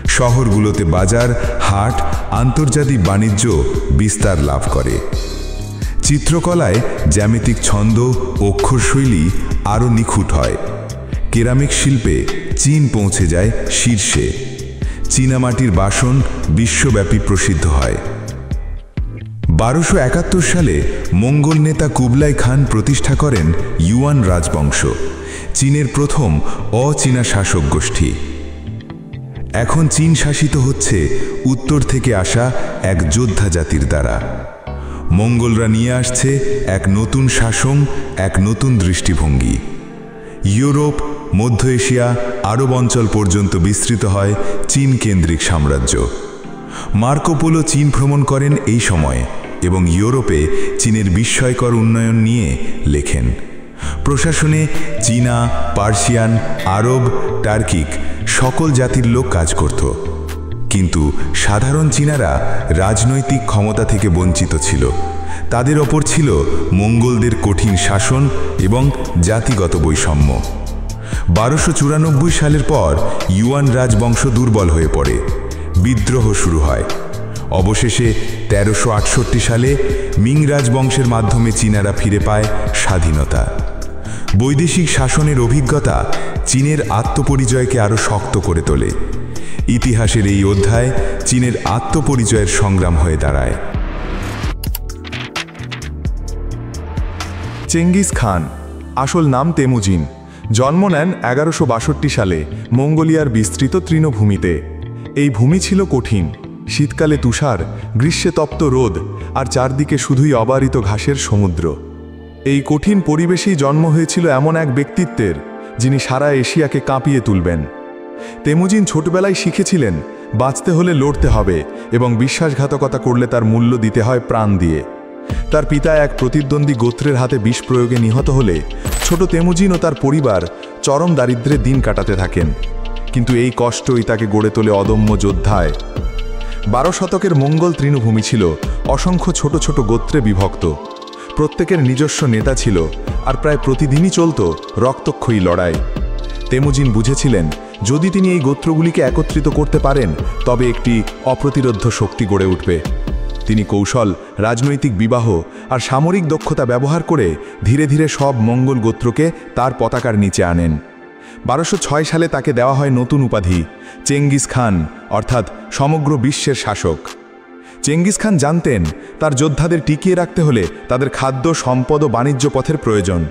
শহরগুলোতে বাজার, হাট, আন্তর্জাতিক বাণিজ্য বিস্তার লাভ করে। চিত্রকলায় জ্যামিতিক ছন্দ, অক্ষরশৈলী আরও নিখুঁত হয়। কেরামিক শিল্পে চীন পৌঁছে যায় শীর্ষে। চীনামাটির বাসন বিশ্বব্যাপী প্রসিদ্ধ হয়। 1271 সালে মঙ্গল নেতা কুবলাই খান প্রতিষ্ঠা করেন ইউয়ান রাজবংশ, চীনের প্রথম অচীনা শাসক গোষ্ঠী। এখন চীন শাসিত হচ্ছে উত্তর থেকে আসা এক যোদ্ধা জাতির দ্বারা। মঙ্গলরা নিয়ে আসছে এক নতুন শাসন, এক নতুন দৃষ্টিভঙ্গি। ইউরোপ, মধ্য এশিয়া, আরব অঞ্চল পর্যন্ত বিস্তৃত হয় চীন কেন্দ্রিক সাম্রাজ্য। মার্কো পোলো চীন ভ্রমণ করেন এই সময়ে এবং ইউরোপে চীনের বিস্ময়কর উন্নয়ন নিয়ে লেখেন। প্রশাসনে চীনা, পার্সিয়ান, আরব, টার্কিক সকল জাতির লোক কাজ করত, কিন্তু সাধারণ চীনারা রাজনৈতিক ক্ষমতা থেকে বঞ্চিত ছিল। তাদের ওপর ছিল মঙ্গলদের কঠিন শাসন এবং জাতিগত বৈষম্য। 1294 সালের পর ইউয়ান রাজবংশ দুর্বল হয়ে পড়ে, বিদ্রোহ শুরু হয়। অবশেষে 1368 সালে মিং রাজবংশের মাধ্যমে চীনারা ফিরে পায় স্বাধীনতা। বৈদেশিক শাসনের অভিজ্ঞতা চীনের আত্মপরিচয়কে আরও শক্ত করে তোলে। ইতিহাসের এই অধ্যায় চীনের আত্মপরিচয়ের সংগ্রাম হয়ে দাঁড়ায়। চেঙ্গিস খান, আসল নাম তেমুজিন, জন্ম নেন 1162 সালে মঙ্গোলিয়ার বিস্তৃত তৃণভূমিতে। এই ভূমি ছিল কঠিন, শীতকালে তুষার, গ্রীষ্মে তপ্ত রোদ, আর চারদিকে শুধুই অবারিত ঘাসের সমুদ্র। এই কঠিন পরিবেশেই জন্ম হয়েছিল এমন এক ব্যক্তিত্বের, যিনি সারা এশিয়াকে কাঁপিয়ে তুলবেন। তেমুজিন ছোটবেলায় শিখেছিলেন বাঁচতে হলে লড়তে হবে এবং বিশ্বাসঘাতকতা করলে তার মূল্য দিতে হয় প্রাণ দিয়ে। তার পিতা এক প্রতিদ্বন্দ্বী গোত্রের হাতে বিষ প্রয়োগে নিহত হলে ছোট তেমুজিন ও তার পরিবার চরম দারিদ্র্যে দিন কাটাতে থাকেন, কিন্তু এই কষ্টই তাকে গড়ে তোলে অদম্য যোদ্ধায়। 12 শতকের মঙ্গল তৃণভূমি ছিল অসংখ্য ছোট ছোট গোত্রে বিভক্ত। প্রত্যেকের নিজস্ব নেতা ছিল, আর প্রায় প্রতিদিনই চলত রক্তক্ষয়ী লড়াই। তেমুজিন বুঝেছিলেন যদি তিনি এই গোত্রগুলিকে একত্রিত করতে পারেন তবে একটি অপ্রতিরোধ্য শক্তি গড়ে উঠবে। তিনি কৌশল, রাজনৈতিক বিবাহ আর সামরিক দক্ষতা ব্যবহার করে ধীরে ধীরে সব মঙ্গল গোত্রকে তার পতাকার নিচে আনেন। 1206 সালে তাকে দেওয়া হয় নতুন উপাধি, চেঙ্গিস খান, অর্থাৎ সমগ্র বিশ্বের শাসক। চেঙ্গিস খান জানতেন তার যোদ্ধাদের টিকিয়ে রাখতে হলে তাদের খাদ্য, সম্পদ ও বাণিজ্য পথের প্রয়োজন।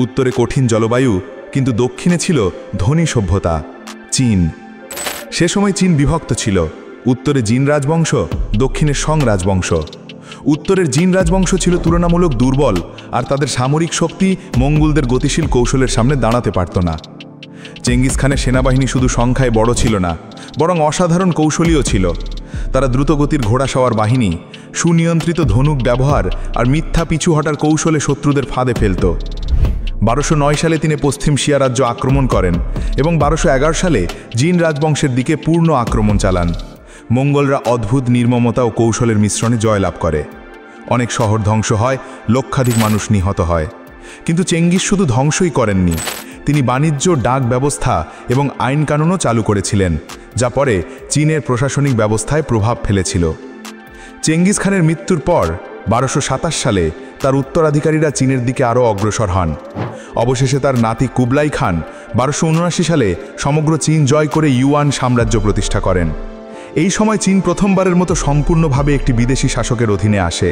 উত্তরে কঠিন জলবায়ু, কিন্তু দক্ষিণে ছিল ধনী সভ্যতা, চীন। সে সময় চীন বিভক্ত ছিল, উত্তরে জিন রাজবংশ, দক্ষিণে সং রাজবংশ। উত্তরের জিন রাজবংশ ছিল তুলনামূলক দুর্বল, আর তাদের সামরিক শক্তি মঙ্গলদের গতিশীল কৌশলের সামনে দাঁড়াতে পারত না। চেঙ্গিস খানের সেনাবাহিনী শুধু সংখ্যায় বড় ছিল না, বরং অসাধারণ কৌশলীও ছিল। তারা দ্রুতগতির ঘোড়াসওয়ার বাহিনী, সুনিয়ন্ত্রিত ধনুক ব্যবহার আর মিথ্যা পিছু হটার কৌশলে শত্রুদের ফাঁদে ফেলত। 1209 সালে তিনি পশ্চিম শিয়া রাজ্য আক্রমণ করেন এবং 1211 সালে জিন রাজবংশের দিকে পূর্ণ আক্রমণ চালান। মঙ্গলরা অদ্ভুত নির্মমতা ও কৌশলের মিশ্রণে জয়লাভ করে। অনেক শহর ধ্বংস হয়, লক্ষাধিক মানুষ নিহত হয়। কিন্তু চেঙ্গিস শুধু ধ্বংসই করেননি, তিনি বাণিজ্য, ডাক ব্যবস্থা এবং আইন কানুনও চালু করেছিলেন, যা পরে চীনের প্রশাসনিক ব্যবস্থায় প্রভাব ফেলেছিল। চেঙ্গিস খানের মৃত্যুর পর 1227 সালে তার উত্তরাধিকারীরা চীনের দিকে আরও অগ্রসর হন। অবশেষে তার নাতি কুবলাই খান 1279 সালে সমগ্র চীন জয় করে ইউয়ান সাম্রাজ্য প্রতিষ্ঠা করেন। এই সময় চীন প্রথমবারের মতো সম্পূর্ণভাবে একটি বিদেশি শাসকের অধীনে আসে।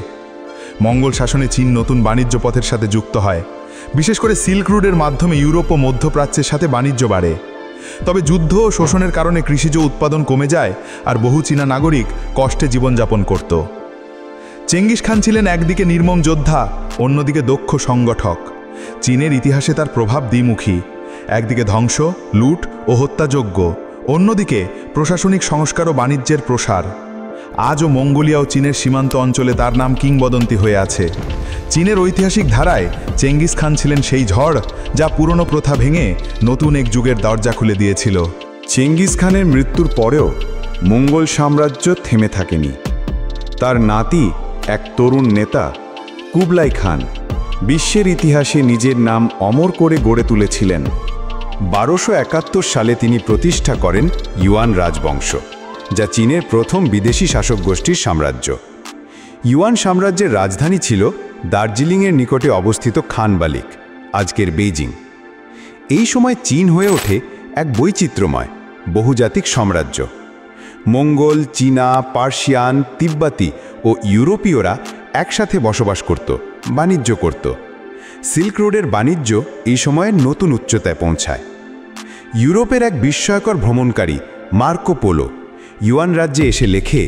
মঙ্গল শাসনে চীন নতুন বাণিজ্য পথের সাথে যুক্ত হয়, বিশেষ করে সিল্ক রুটের মাধ্যমে ইউরোপ ও মধ্যপ্রাচ্যের সাথে বাণিজ্য বাড়ে। তবে যুদ্ধ ও শোষণের কারণে কৃষিজ উৎপাদন কমে যায়, আর বহু চীনা নাগরিক কষ্টে জীবনযাপন করত। চেঙ্গিস খান ছিলেন একদিকে নির্মম যোদ্ধা, অন্যদিকে দক্ষ সংগঠক। চীনের ইতিহাসে তার প্রভাব দ্বিমুখী, একদিকে ধ্বংস, লুট ও হত্যাযজ্ঞ, অন্যদিকে প্রশাসনিক সংস্কার ও বাণিজ্যের প্রসার। আজও মঙ্গোলিয়া ও চীনের সীমান্ত অঞ্চলে তার নাম কিংবদন্তি হয়ে আছে। চীনের ঐতিহাসিক ধারায় চেঙ্গিস খান ছিলেন সেই ঝড় যা পুরনো প্রথা ভেঙে নতুন এক যুগের দরজা খুলে দিয়েছিল। চেঙ্গিস খানের মৃত্যুর পরেও মঙ্গল সাম্রাজ্য থেমে থাকেনি। তার নাতি, এক তরুণ নেতা কুবলাই খান, বিশ্বের ইতিহাসে নিজের নাম অমর করে গড়ে তুলেছিলেন। 1271 সালে তিনি প্রতিষ্ঠা করেন ইউয়ান রাজবংশ, যা চীনের প্রথম বিদেশি শাসক গোষ্ঠীর সাম্রাজ্য। ইউয়ান সাম্রাজ্যের রাজধানী ছিল দার্জিলিংয়ের নিকটে অবস্থিত খানবালিক, আজকের বেইজিং। এই সময় চীন হয়ে ওঠে এক বৈচিত্র্যময় বহুজাতিক সাম্রাজ্য। মঙ্গল, চীনা, পার্সিয়ান, তিব্বতী ও ইউরোপীয়রা একসাথে বসবাস করত, বাণিজ্য করত। সিল্ক রোডের বাণিজ্য এই সময়ে নতুন উচ্চতায় পৌঁছায়। ইউরোপের এক বিস্ময়কর ভ্রমণকারী মার্কো পোলো ইউয়ান রাজ্যে এসে লেখে,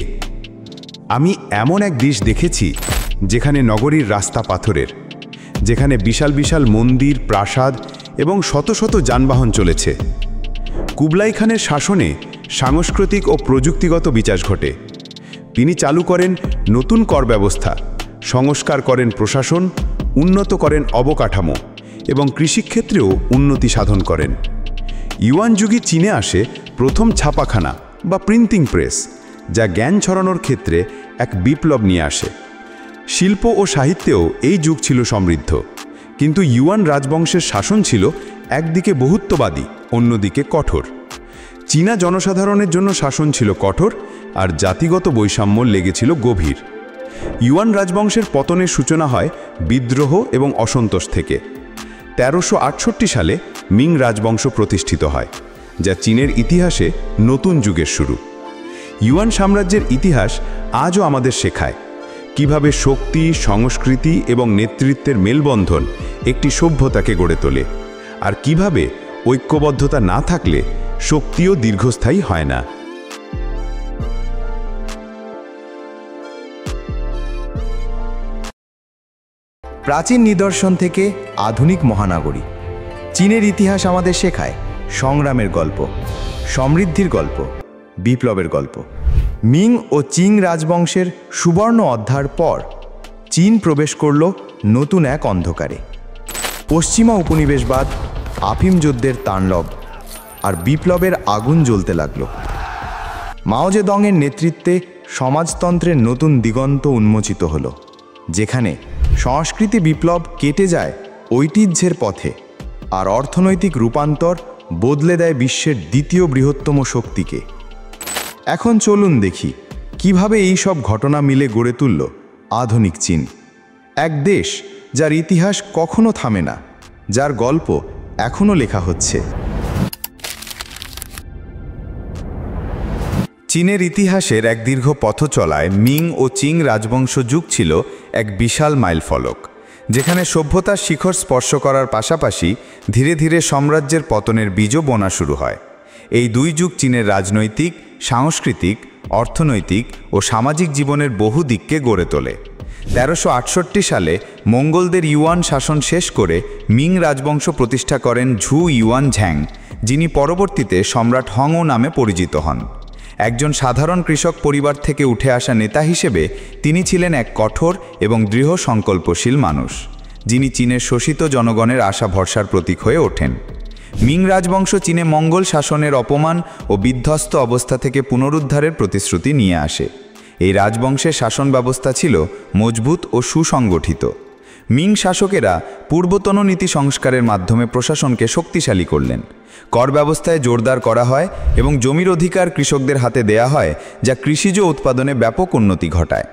আমি এমন এক দেশ দেখেছি যেখানে নগরীর রাস্তা পাথরের, যেখানে বিশাল বিশাল মন্দির, প্রাসাদ এবং শত শত যানবাহন চলেছে। কুবলাই খানের শাসনে সাংস্কৃতিক ও প্রযুক্তিগত বিকাশ ঘটে। তিনি চালু করেন নতুন কর ব্যবস্থা, সংস্কার করেন প্রশাসন, উন্নত করেন অবকাঠামো এবং কৃষিক্ষেত্রেও উন্নতি সাধন করেন। ইউয়ান যুগে চীনে আসে প্রথম ছাপাখানা বা প্রিন্টিং প্রেস, যা জ্ঞান ছড়ানোর ক্ষেত্রে এক বিপ্লব নিয়ে আসে। শিল্প ও সাহিত্যেও এই যুগ ছিল সমৃদ্ধ, কিন্তু ইউয়ান রাজবংশের শাসন ছিল একদিকে বহুত্ববাদী, অন্যদিকে কঠোর। চীনা জনসাধারণের জন্য শাসন ছিল কঠোর আর জাতিগত বৈষম্য লেগেছিল গভীর। ইউয়ান রাজবংশের পতনের সূচনা হয় বিদ্রোহ এবং অসন্তোষ থেকে। 1368 সালে মিং রাজবংশ প্রতিষ্ঠিত হয়, যা চীনের ইতিহাসে নতুন যুগের শুরু। ইউয়ান সাম্রাজ্যের ইতিহাস আজও আমাদের শেখায় কিভাবে শক্তি, সংস্কৃতি এবং নেতৃত্বের মেলবন্ধন একটি সভ্যতাকে গড়ে তোলে, আর কিভাবে ঐক্যবদ্ধতা না থাকলে শক্তিও দীর্ঘস্থায়ী হয় না। প্রাচীন নিদর্শন থেকে আধুনিক মহানগরী, চীনের ইতিহাস আমাদের শেখায় সংগ্রামের গল্প, সমৃদ্ধির গল্প, বিপ্লবের গল্প। মিং ও চিং রাজবংশের সুবর্ণ অধ্যায়ের পর চীন প্রবেশ করল নতুন এক অন্ধকারে। পশ্চিমা উপনিবেশবাদ, আফিম যুদ্ধের তাণ্ডব আর বিপ্লবের আগুন জ্বলতে লাগল। মাও জেদংয়ের নেতৃত্বে সমাজতন্ত্রের নতুন দিগন্ত উন্মোচিত হল, যেখানে সংস্কৃতি বিপ্লব কেটে যায় ঐতিহ্যের পথে আর অর্থনৈতিক রূপান্তর বদলে দেয় বিশ্বের দ্বিতীয় বৃহত্তম শক্তিকে। এখন চলুন দেখি কিভাবে এই সব ঘটনা মিলে গড়ে তুলল আধুনিক চীন, এক দেশ যার ইতিহাস কখনো থামে না, যার গল্প এখনো লেখা হচ্ছে। চীনের ইতিহাসের এক দীর্ঘ পথ চলায় মিং ও চিং রাজবংশ যুগ ছিল এক বিশাল মাইলফলক, যেখানে সভ্যতার শিখর স্পর্শ করার পাশাপাশি ধীরে ধীরে সাম্রাজ্যের পতনের বীজও বোনা শুরু হয়। এই দুই যুগ চীনের রাজনৈতিক, সাংস্কৃতিক, অর্থনৈতিক ও সামাজিক জীবনের বহু দিককে গড়ে তোলে। 1368 সালে মঙ্গলদের ইউয়ান শাসন শেষ করে মিং রাজবংশ প্রতিষ্ঠা করেন ঝু ইউয়ান ঝ্যাং, যিনি পরবর্তীতে সম্রাট হংও নামে পরিচিত হন। একজন সাধারণ কৃষক পরিবার থেকে উঠে আসা নেতা হিসেবে তিনি ছিলেন এক কঠোর এবং দৃঢ় সংকল্পশীল মানুষ, যিনি চীনের শোষিত জনগণের আশা ভরসার প্রতীক হয়ে ওঠেন। মিং রাজবংশ চীনে মঙ্গল শাসনের অপমান ও বিধ্বস্ত অবস্থা থেকে পুনরুদ্ধারের প্রতিশ্রুতি নিয়ে আসে। এই রাজবংশের শাসন ব্যবস্থা ছিল মজবুত ও সুসংগঠিত। মিং শাসকেরা পূর্বতন নীতি সংস্কারের মাধ্যমে প্রশাসনকে শক্তিশালী করলেন। কর ব্যবস্থায় জোরদার করা হয় এবং জমির অধিকার কৃষকদের হাতে দেয়া হয়, যা কৃষিজ উৎপাদনে ব্যাপক উন্নতি ঘটায়।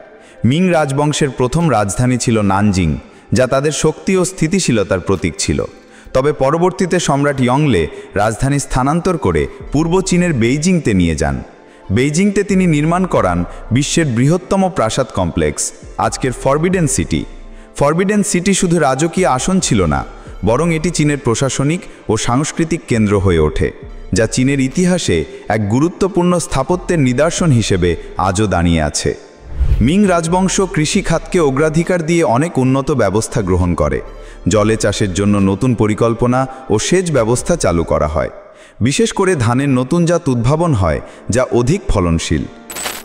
মিং রাজবংশের প্রথম রাজধানী ছিল নানজিং, যা তাদের শক্তি ও স্থিতিশীলতার প্রতীক ছিল। তবে পরবর্তীতে সম্রাট ইয়ংলে রাজধানী স্থানান্তর করে পূর্ব চীনের বেইজিংতে নিয়ে যান। বেইজিংতে তিনি নির্মাণ করান বিশ্বের বৃহত্তম প্রাসাদ কমপ্লেক্স, আজকের ফরবিডেন সিটি। ফরবিডেন সিটি শুধু রাজকীয় আসন ছিল না, বরং এটি চীনের প্রশাসনিক ও সাংস্কৃতিক কেন্দ্র হয়ে ওঠে, যা চীনের ইতিহাসে এক গুরুত্বপূর্ণ স্থাপত্যের নিদর্শন হিসেবে আজও দাঁড়িয়ে আছে। মিং রাজবংশ কৃষি খাতকে অগ্রাধিকার দিয়ে অনেক উন্নত ব্যবস্থা গ্রহণ করে। জলে চাষের জন্য নতুন পরিকল্পনা ও সেচ ব্যবস্থা চালু করা হয়। বিশেষ করে ধানের নতুন জাত উদ্ভাবন হয়, যা অধিক ফলনশীল।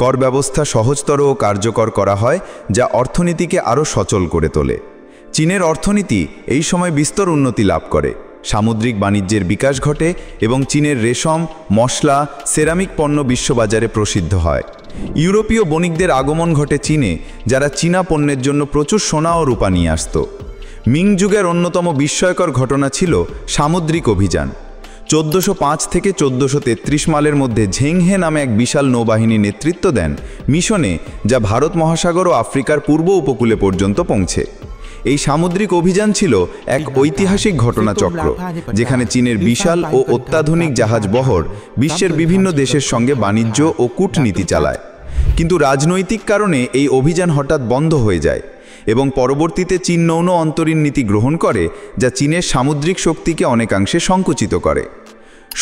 কর ব্যবস্থা সহজতর ও কার্যকর করা হয়, যা অর্থনীতিকে আরও সচল করে তোলে। চীনের অর্থনীতি এই সময় বিস্তর উন্নতি লাভ করে। সামুদ্রিক বাণিজ্যের বিকাশ ঘটে এবং চীনের রেশম, মশলা, সেরামিক পণ্য বিশ্ববাজারে প্রসিদ্ধ হয়। ইউরোপীয় বণিকদের আগমন ঘটে চীনে, যারা চীনা পণ্যের জন্য প্রচুর সোনা ও রূপা নিয়ে আসত। মিং যুগের অন্যতম বিস্ময়কর ঘটনা ছিল সামুদ্রিক অভিযান। 1405 থেকে 1433 মালের মধ্যে ঝেংহে নামে এক বিশাল নৌবাহিনী নেতৃত্ব দেন মিশনে, যা ভারত মহাসাগর ও আফ্রিকার পূর্ব উপকূলে পর্যন্ত পৌঁছে। এই সামুদ্রিক অভিযান ছিল এক ঐতিহাসিক ঘটনাচক্র, যেখানে চীনের বিশাল ও অত্যাধুনিক জাহাজ বহর বিশ্বের বিভিন্ন দেশের সঙ্গে বাণিজ্য ও কূটনীতি চালায়। কিন্তু রাজনৈতিক কারণে এই অভিযান হঠাৎ বন্ধ হয়ে যায় এবং পরবর্তীতে চীন নৌন অন্তরীণ নীতি গ্রহণ করে, যা চীনের সামুদ্রিক শক্তিকে অনেকাংশে সংকুচিত করে।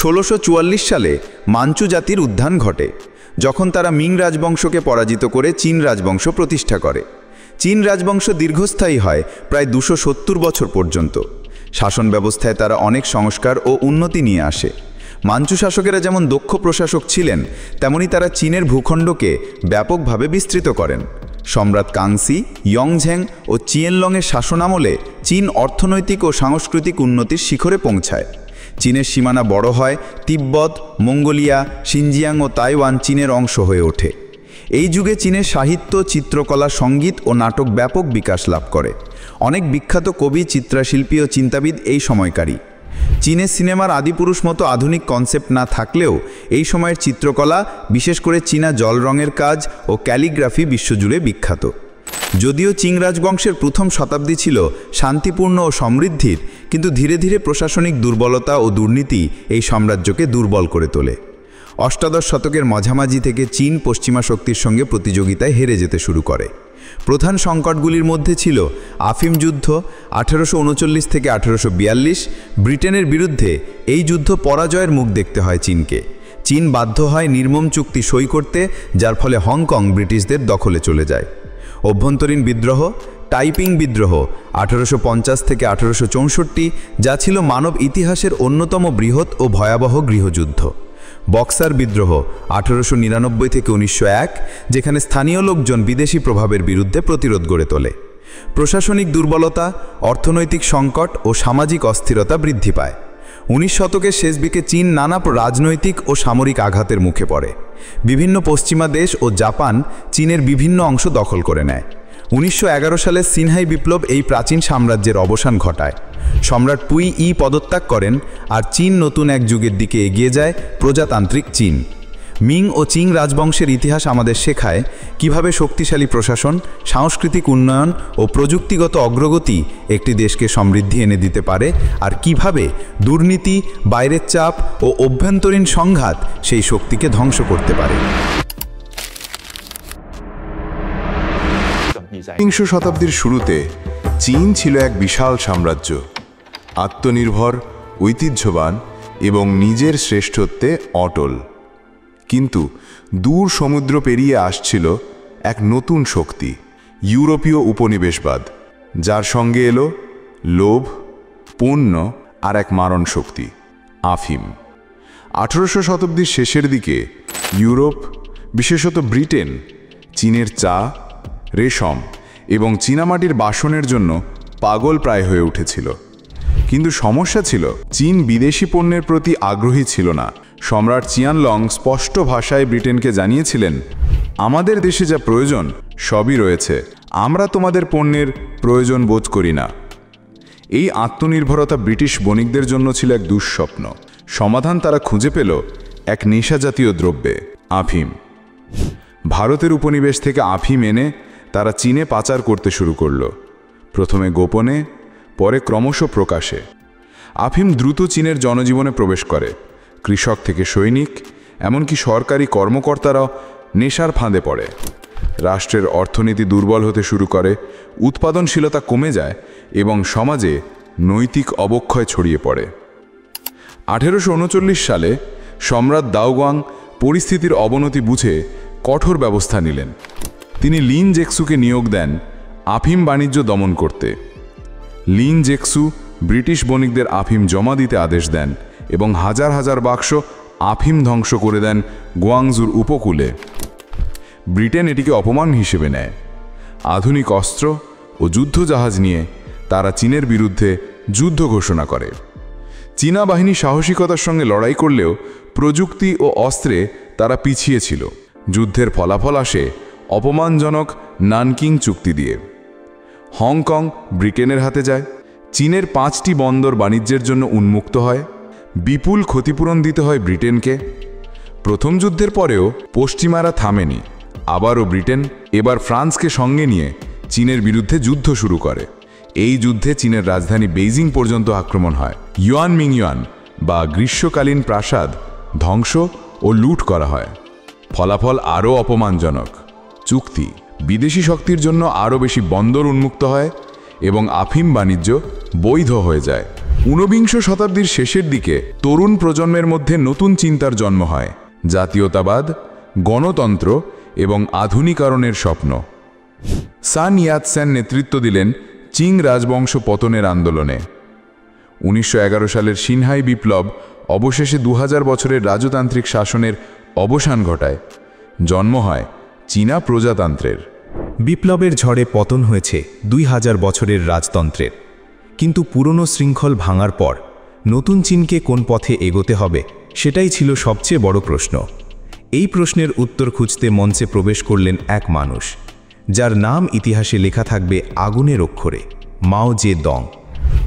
1644 সালে মাঞ্চু জাতির উত্থান ঘটে, যখন তারা মিং রাজবংশকে পরাজিত করে চীন রাজবংশ প্রতিষ্ঠা করে। চীন রাজবংশ দীর্ঘস্থায়ী হয় প্রায় 270 বছর পর্যন্ত। শাসন ব্যবস্থায় তারা অনেক সংস্কার ও উন্নতি নিয়ে আসে। মাঞ্চু শাসকেরা যেমন দক্ষ প্রশাসক ছিলেন, তেমনি তারা চীনের ভূখণ্ডকে ব্যাপকভাবে বিস্তৃত করেন। সম্রাট কাংসি, ইয়ংঝেং ও চিয়েনলংয়ের শাসনামলে চীন অর্থনৈতিক ও সাংস্কৃতিক উন্নতির শিখরে পৌঁছায়। চীনের সীমানা বড় হয়, তিব্বত, মঙ্গোলিয়া, সিনজিয়াং ও তাইওয়ান চীনের অংশ হয়ে ওঠে। এই যুগে চীনের সাহিত্য, চিত্রকলা, সঙ্গীত ও নাটক ব্যাপক বিকাশ লাভ করে। অনেক বিখ্যাত কবি, চিত্রশিল্পী ও চিন্তাবিদ এই সময়কারী। চীনের সিনেমার আদিপুরুষ মতো আধুনিক কনসেপ্ট না থাকলেও এই সময়ের চিত্রকলা, বিশেষ করে চীনা জল রঙের কাজ ও ক্যালিগ্রাফি বিশ্বজুড়ে বিখ্যাত। যদিও চিং রাজবংশের প্রথম শতাব্দী ছিল শান্তিপূর্ণ ও সমৃদ্ধির, কিন্তু ধীরে ধীরে প্রশাসনিক দুর্বলতা ও দুর্নীতি এই সাম্রাজ্যকে দুর্বল করে তোলে। অষ্টাদশ শতকের মাঝামাঝি থেকে চীন পশ্চিমা শক্তির সঙ্গে প্রতিযোগিতায় হেরে যেতে শুরু করে। প্রধান সংকটগুলির মধ্যে ছিল আফিম যুদ্ধ 1839 থেকে 1842। ব্রিটেনের বিরুদ্ধে এই যুদ্ধ পরাজয়ের মুখ দেখতে হয় চীনকে। চীন বাধ্য হয় নির্মম চুক্তি সই করতে, যার ফলে হংকং ব্রিটিশদের দখলে চলে যায়। অভ্যন্তরীণ বিদ্রোহ, টাইপিং বিদ্রোহ 1850 থেকে 1864, যা ছিল মানব ইতিহাসের অন্যতম বৃহৎ ও ভয়াবহ গৃহযুদ্ধ। বক্সার বিদ্রোহ 1899 থেকে 1901, যেখানে স্থানীয় লোকজন বিদেশি প্রভাবের বিরুদ্ধে প্রতিরোধ গড়ে তোলে। প্রশাসনিক দুর্বলতা, অর্থনৈতিক সংকট ও সামাজিক অস্থিরতা বৃদ্ধি পায়। 19 শতকের শেষ দিকে চীন নানা রাজনৈতিক ও সামরিক আঘাতের মুখে পড়ে। বিভিন্ন পশ্চিমা দেশ ও জাপান চীনের বিভিন্ন অংশ দখল করে নেয়। 1911 সালে সিনহাই বিপ্লব এই প্রাচীন সাম্রাজ্যের অবসান ঘটায়। সম্রাট পুই পদত্যাগ করেন, আর চীন নতুন এক যুগের দিকে এগিয়ে যায়, প্রজাতান্ত্রিক চীন। মিং ও চিং রাজবংশের ইতিহাস আমাদের শেখায় কিভাবে শক্তিশালী প্রশাসন, সাংস্কৃতিক উন্নয়ন ও প্রযুক্তিগত অগ্রগতি একটি দেশকে সমৃদ্ধি এনে দিতে পারে, আর কিভাবে দুর্নীতি, বাইরের চাপ ও অভ্যন্তরীণ সংঘাত সেই শক্তিকে ধ্বংস করতে পারে। বিংশ শতাব্দীর শুরুতে চীন ছিল এক বিশাল সাম্রাজ্য, আত্মনির্ভর, ঐতিহ্যবান এবং নিজের শ্রেষ্ঠত্বে অটল। কিন্তু দূর সমুদ্র পেরিয়ে আসছিল এক নতুন শক্তি, ইউরোপীয় উপনিবেশবাদ, যার সঙ্গে এলো লোভ, পণ্য আর এক মারণ শক্তি, আফিম। 1800 শতাব্দীর শেষের দিকে ইউরোপ, বিশেষত ব্রিটেন, চীনের চা, রেশম এবং চীনামাটির বাসনের জন্য পাগল প্রায় হয়ে উঠেছিল। কিন্তু সমস্যা ছিল, চীন বিদেশি পণ্যের প্রতি আগ্রহী ছিল না। সম্রাট চিয়ানলং স্পষ্ট ভাষায় ব্রিটেনকে জানিয়েছিলেন, আমাদের দেশে যা প্রয়োজন সবই রয়েছে, আমরা তোমাদের পণ্যের প্রয়োজন বোধ করি না। এই আত্মনির্ভরতা ব্রিটিশ বণিকদের জন্য ছিল এক দুঃস্বপ্ন। সমাধান তারা খুঁজে পেল এক নেশাজাতীয় দ্রব্যে, আফিম। ভারতের উপনিবেশ থেকে আফিম এনে তারা চীনে পাচার করতে শুরু করল, প্রথমে গোপনে, পরে ক্রমশ প্রকাশে। আফিম দ্রুত চীনের জনজীবনে প্রবেশ করে। কৃষক থেকে সৈনিক, এমনকি সরকারি কর্মকর্তারাও নেশার ফাঁদে পড়ে। রাষ্ট্রের অর্থনীতি দুর্বল হতে শুরু করে, উৎপাদনশীলতা কমে যায় এবং সমাজে নৈতিক অবক্ষয় ছড়িয়ে পড়ে। 1839 সালে সম্রাট দাওগাং পরিস্থিতির অবনতি বুঝে কঠোর ব্যবস্থা নিলেন। তিনি লিন জেক্সুকে নিয়োগ দেন আফিম বাণিজ্য দমন করতে। লিন জেক্সু ব্রিটিশ বণিকদের আফিম জমা দিতে আদেশ দেন এবং হাজার হাজার বাক্স আফিম ধ্বংস করে দেন গুয়াংজুর উপকূলে। ব্রিটেন এটিকে অপমান হিসেবে নেয়। আধুনিক অস্ত্র ও যুদ্ধজাহাজ নিয়ে তারা চীনের বিরুদ্ধে যুদ্ধ ঘোষণা করে। চীনা বাহিনী সাহসিকতার সঙ্গে লড়াই করলেও প্রযুক্তি ও অস্ত্রে তারা পিছিয়ে ছিল। যুদ্ধের ফলাফল আসে অপমানজনক নানকিং চুক্তি দিয়ে। হংকং ব্রিটেনের হাতে যায়। চীনের 5টি বন্দর বাণিজ্যের জন্য উন্মুক্ত হয়। বিপুল ক্ষতিপূরণ দিতে হয় ব্রিটেনকে। প্রথম যুদ্ধের পরেও পশ্চিমারা থামেনি। আবারও ব্রিটেন, এবার ফ্রান্সকে সঙ্গে নিয়ে চীনের বিরুদ্ধে যুদ্ধ শুরু করে। এই যুদ্ধে চীনের রাজধানী বেইজিং পর্যন্ত আক্রমণ হয়। ইউয়ান মিংইউয়ান বা গ্রীষ্মকালীন প্রাসাদ ধ্বংস ও লুট করা হয়। ফলাফল আরও অপমানজনক। চুক্তি বিদেশি শক্তির জন্য আরও বেশি বন্দর উন্মুক্ত হয় এবং আফিম বাণিজ্য বৈধ হয়ে যায়। ঊনবিংশ শতাব্দীর শেষের দিকে তরুণ প্রজন্মের মধ্যে নতুন চিন্তার জন্ম হয়, জাতীয়তাবাদ, গণতন্ত্র এবং আধুনিকরণের স্বপ্ন। সান ইয়াতসেন নেতৃত্ব দিলেন চিং রাজবংশ পতনের আন্দোলনে। 1911 সালের সিনহাই বিপ্লব অবশেষে 2000 বছরের রাজতান্ত্রিক শাসনের অবসান ঘটায়। জন্ম হয় চীনা প্রজাতন্ত্রের। বিপ্লবের ঝড়ে পতন হয়েছে 2000 বছরের রাজতন্ত্রের, কিন্তু পুরনো শৃঙ্খল ভাঙার পর নতুন চীনকে কোন পথে এগোতে হবে সেটাই ছিল সবচেয়ে বড় প্রশ্ন। এই প্রশ্নের উত্তর খুঁজতে মঞ্চে প্রবেশ করলেন এক মানুষ, যার নাম ইতিহাসে লেখা থাকবে আগুনের অক্ষরে, মাও জে দং।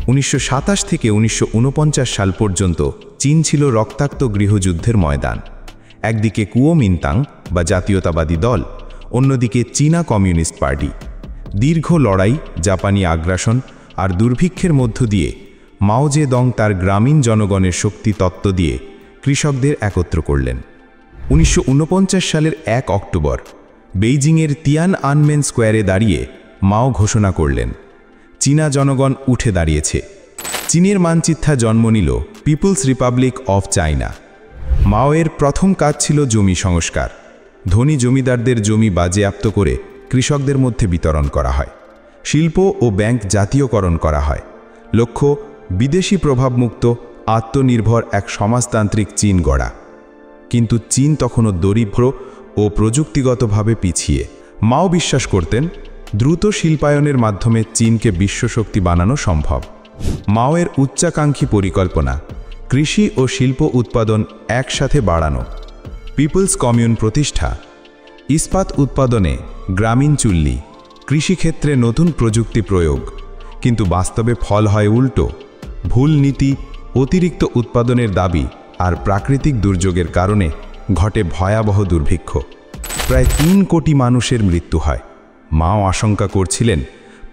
1927 থেকে 1949 সাল পর্যন্ত চীন ছিল রক্তাক্ত গৃহযুদ্ধের ময়দান। একদিকে কুওমিন্তাং বা জাতীয়তাবাদী দল, অন্যদিকে চীনা কমিউনিস্ট পার্টি। দীর্ঘ লড়াই, জাপানি আগ্রাসন আর দুর্ভিক্ষের মধ্য দিয়ে মাও জে দং তার গ্রামীণ জনগণের শক্তি তত্ত্ব দিয়ে কৃষকদের একত্র করলেন। 1949 সালের 1 অক্টোবর বেইজিংয়ের তিয়ান আনমেন স্কোয়ারে দাঁড়িয়ে মাও ঘোষণা করলেন, চীনা জনগণ উঠে দাঁড়িয়েছে। চীনের মানচিত্রে জন্ম নিল পিপলস রিপাবলিক অফ চায়না। মাওয়ের প্রথম কাজ ছিল জমি সংস্কার। ধনী জমিদারদের জমি বাজেয়াপ্ত করে কৃষকদের মধ্যে বিতরণ করা হয়। শিল্প ও ব্যাংক জাতীয়করণ করা হয়। লক্ষ্য বিদেশি প্রভাবমুক্ত, আত্মনির্ভর এক সমাজতান্ত্রিক চীন গড়া। কিন্তু চীন তখনও দরিদ্র ও প্রযুক্তিগতভাবে পিছিয়ে। মাও বিশ্বাস করতেন, দ্রুত শিল্পায়নের মাধ্যমে চীনকে বিশ্বশক্তি বানানো সম্ভব। মাওয়ের উচ্চাকাঙ্ক্ষী পরিকল্পনা, কৃষি ও শিল্প উৎপাদন একসাথে বাড়ানো, পিপলস কমিউন প্রতিষ্ঠা, ইস্পাত উৎপাদনে গ্রামীণ চুল্লি, কৃষিক্ষেত্রে নতুন প্রযুক্তি প্রয়োগ। কিন্তু বাস্তবে ফল হয় উল্টো। ভুল নীতি, অতিরিক্ত উৎপাদনের দাবি আর প্রাকৃতিক দুর্যোগের কারণে ঘটে ভয়াবহ দুর্ভিক্ষ। প্রায় 3 কোটি মানুষের মৃত্যু হয়। মাও আশঙ্কা করছিলেন,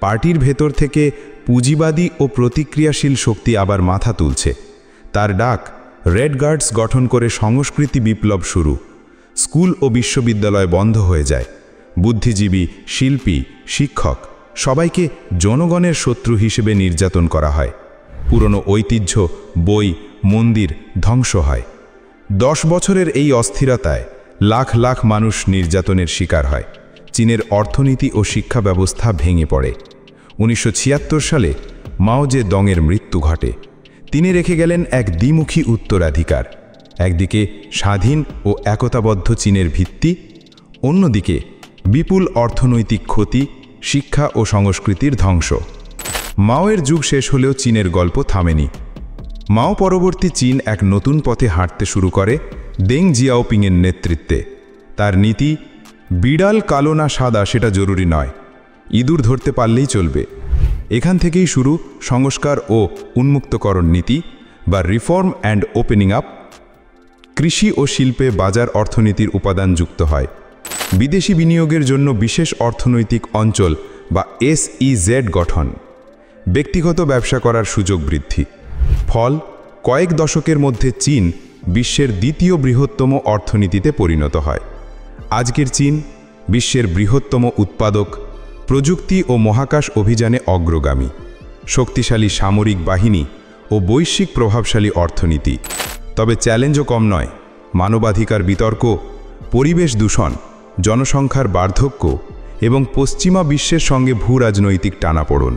পার্টির ভেতর থেকে পুঁজিবাদী ও প্রতিক্রিয়াশীল শক্তি আবার মাথা তুলছে। তার ডাক, রেড গার্ডস গঠন করে সংস্কৃতি বিপ্লব শুরু। স্কুল ও বিশ্ববিদ্যালয় বন্ধ হয়ে যায়। বুদ্ধিজীবী, শিল্পী, শিক্ষক সবাইকে জনগণের শত্রু হিসেবে নির্যাতন করা হয়। পুরনো ঐতিহ্য, বই, মন্দির ধ্বংস হয়। 10 বছরের এই অস্থিরতায় লাখ লাখ মানুষ নির্যাতনের শিকার হয়। চীনের অর্থনীতি ও শিক্ষা ব্যবস্থা ভেঙে পড়ে। 1976 সালে মাও জে দংয়ের মৃত্যু ঘটে। তিনি রেখে গেলেন এক দ্বিমুখী উত্তরাধিকার। একদিকে স্বাধীন ও একতাবদ্ধ চীনের ভিত্তি, অন্যদিকে বিপুল অর্থনৈতিক ক্ষতি, শিক্ষা ও সংস্কৃতির ধ্বংস। মাওয়ের যুগ শেষ হলেও চীনের গল্প থামেনি। মাও পরবর্তী চীন এক নতুন পথে হাঁটতে শুরু করে দেং জিয়াওপিংয়ের নেতৃত্বে। তার নীতি, বিড়াল কালো না সাদা সেটা জরুরি নয়, ইঁদুর ধরতে পারলেই চলবে। এখান থেকেই শুরু সংস্কার ও উন্মুক্তকরণ নীতি বা রিফর্ম অ্যান্ড ওপেনিং আপ। কৃষি ও শিল্পে বাজার অর্থনীতির উপাদান যুক্ত হয়। বিদেশি বিনিয়োগের জন্য বিশেষ অর্থনৈতিক অঞ্চল বা SEZ গঠন। ব্যক্তিগত ব্যবসা করার সুযোগ বৃদ্ধি। ফল, কয়েক দশকের মধ্যে চীন বিশ্বের দ্বিতীয় বৃহত্তম অর্থনীতিতে পরিণত হয়। আজকের চীন বিশ্বের বৃহত্তম উৎপাদক, প্রযুক্তি ও মহাকাশ অভিযানে অগ্রগামী, শক্তিশালী সামরিক বাহিনী ও বৈশ্বিক প্রভাবশালী অর্থনীতি। তবে চ্যালেঞ্জও কম নয়। মানবাধিকার বিতর্ক, পরিবেশ দূষণ, জনসংখ্যার বার্ধক্য এবং পশ্চিমা বিশ্বের সঙ্গে ভূরাজনৈতিক টানাপোড়েন।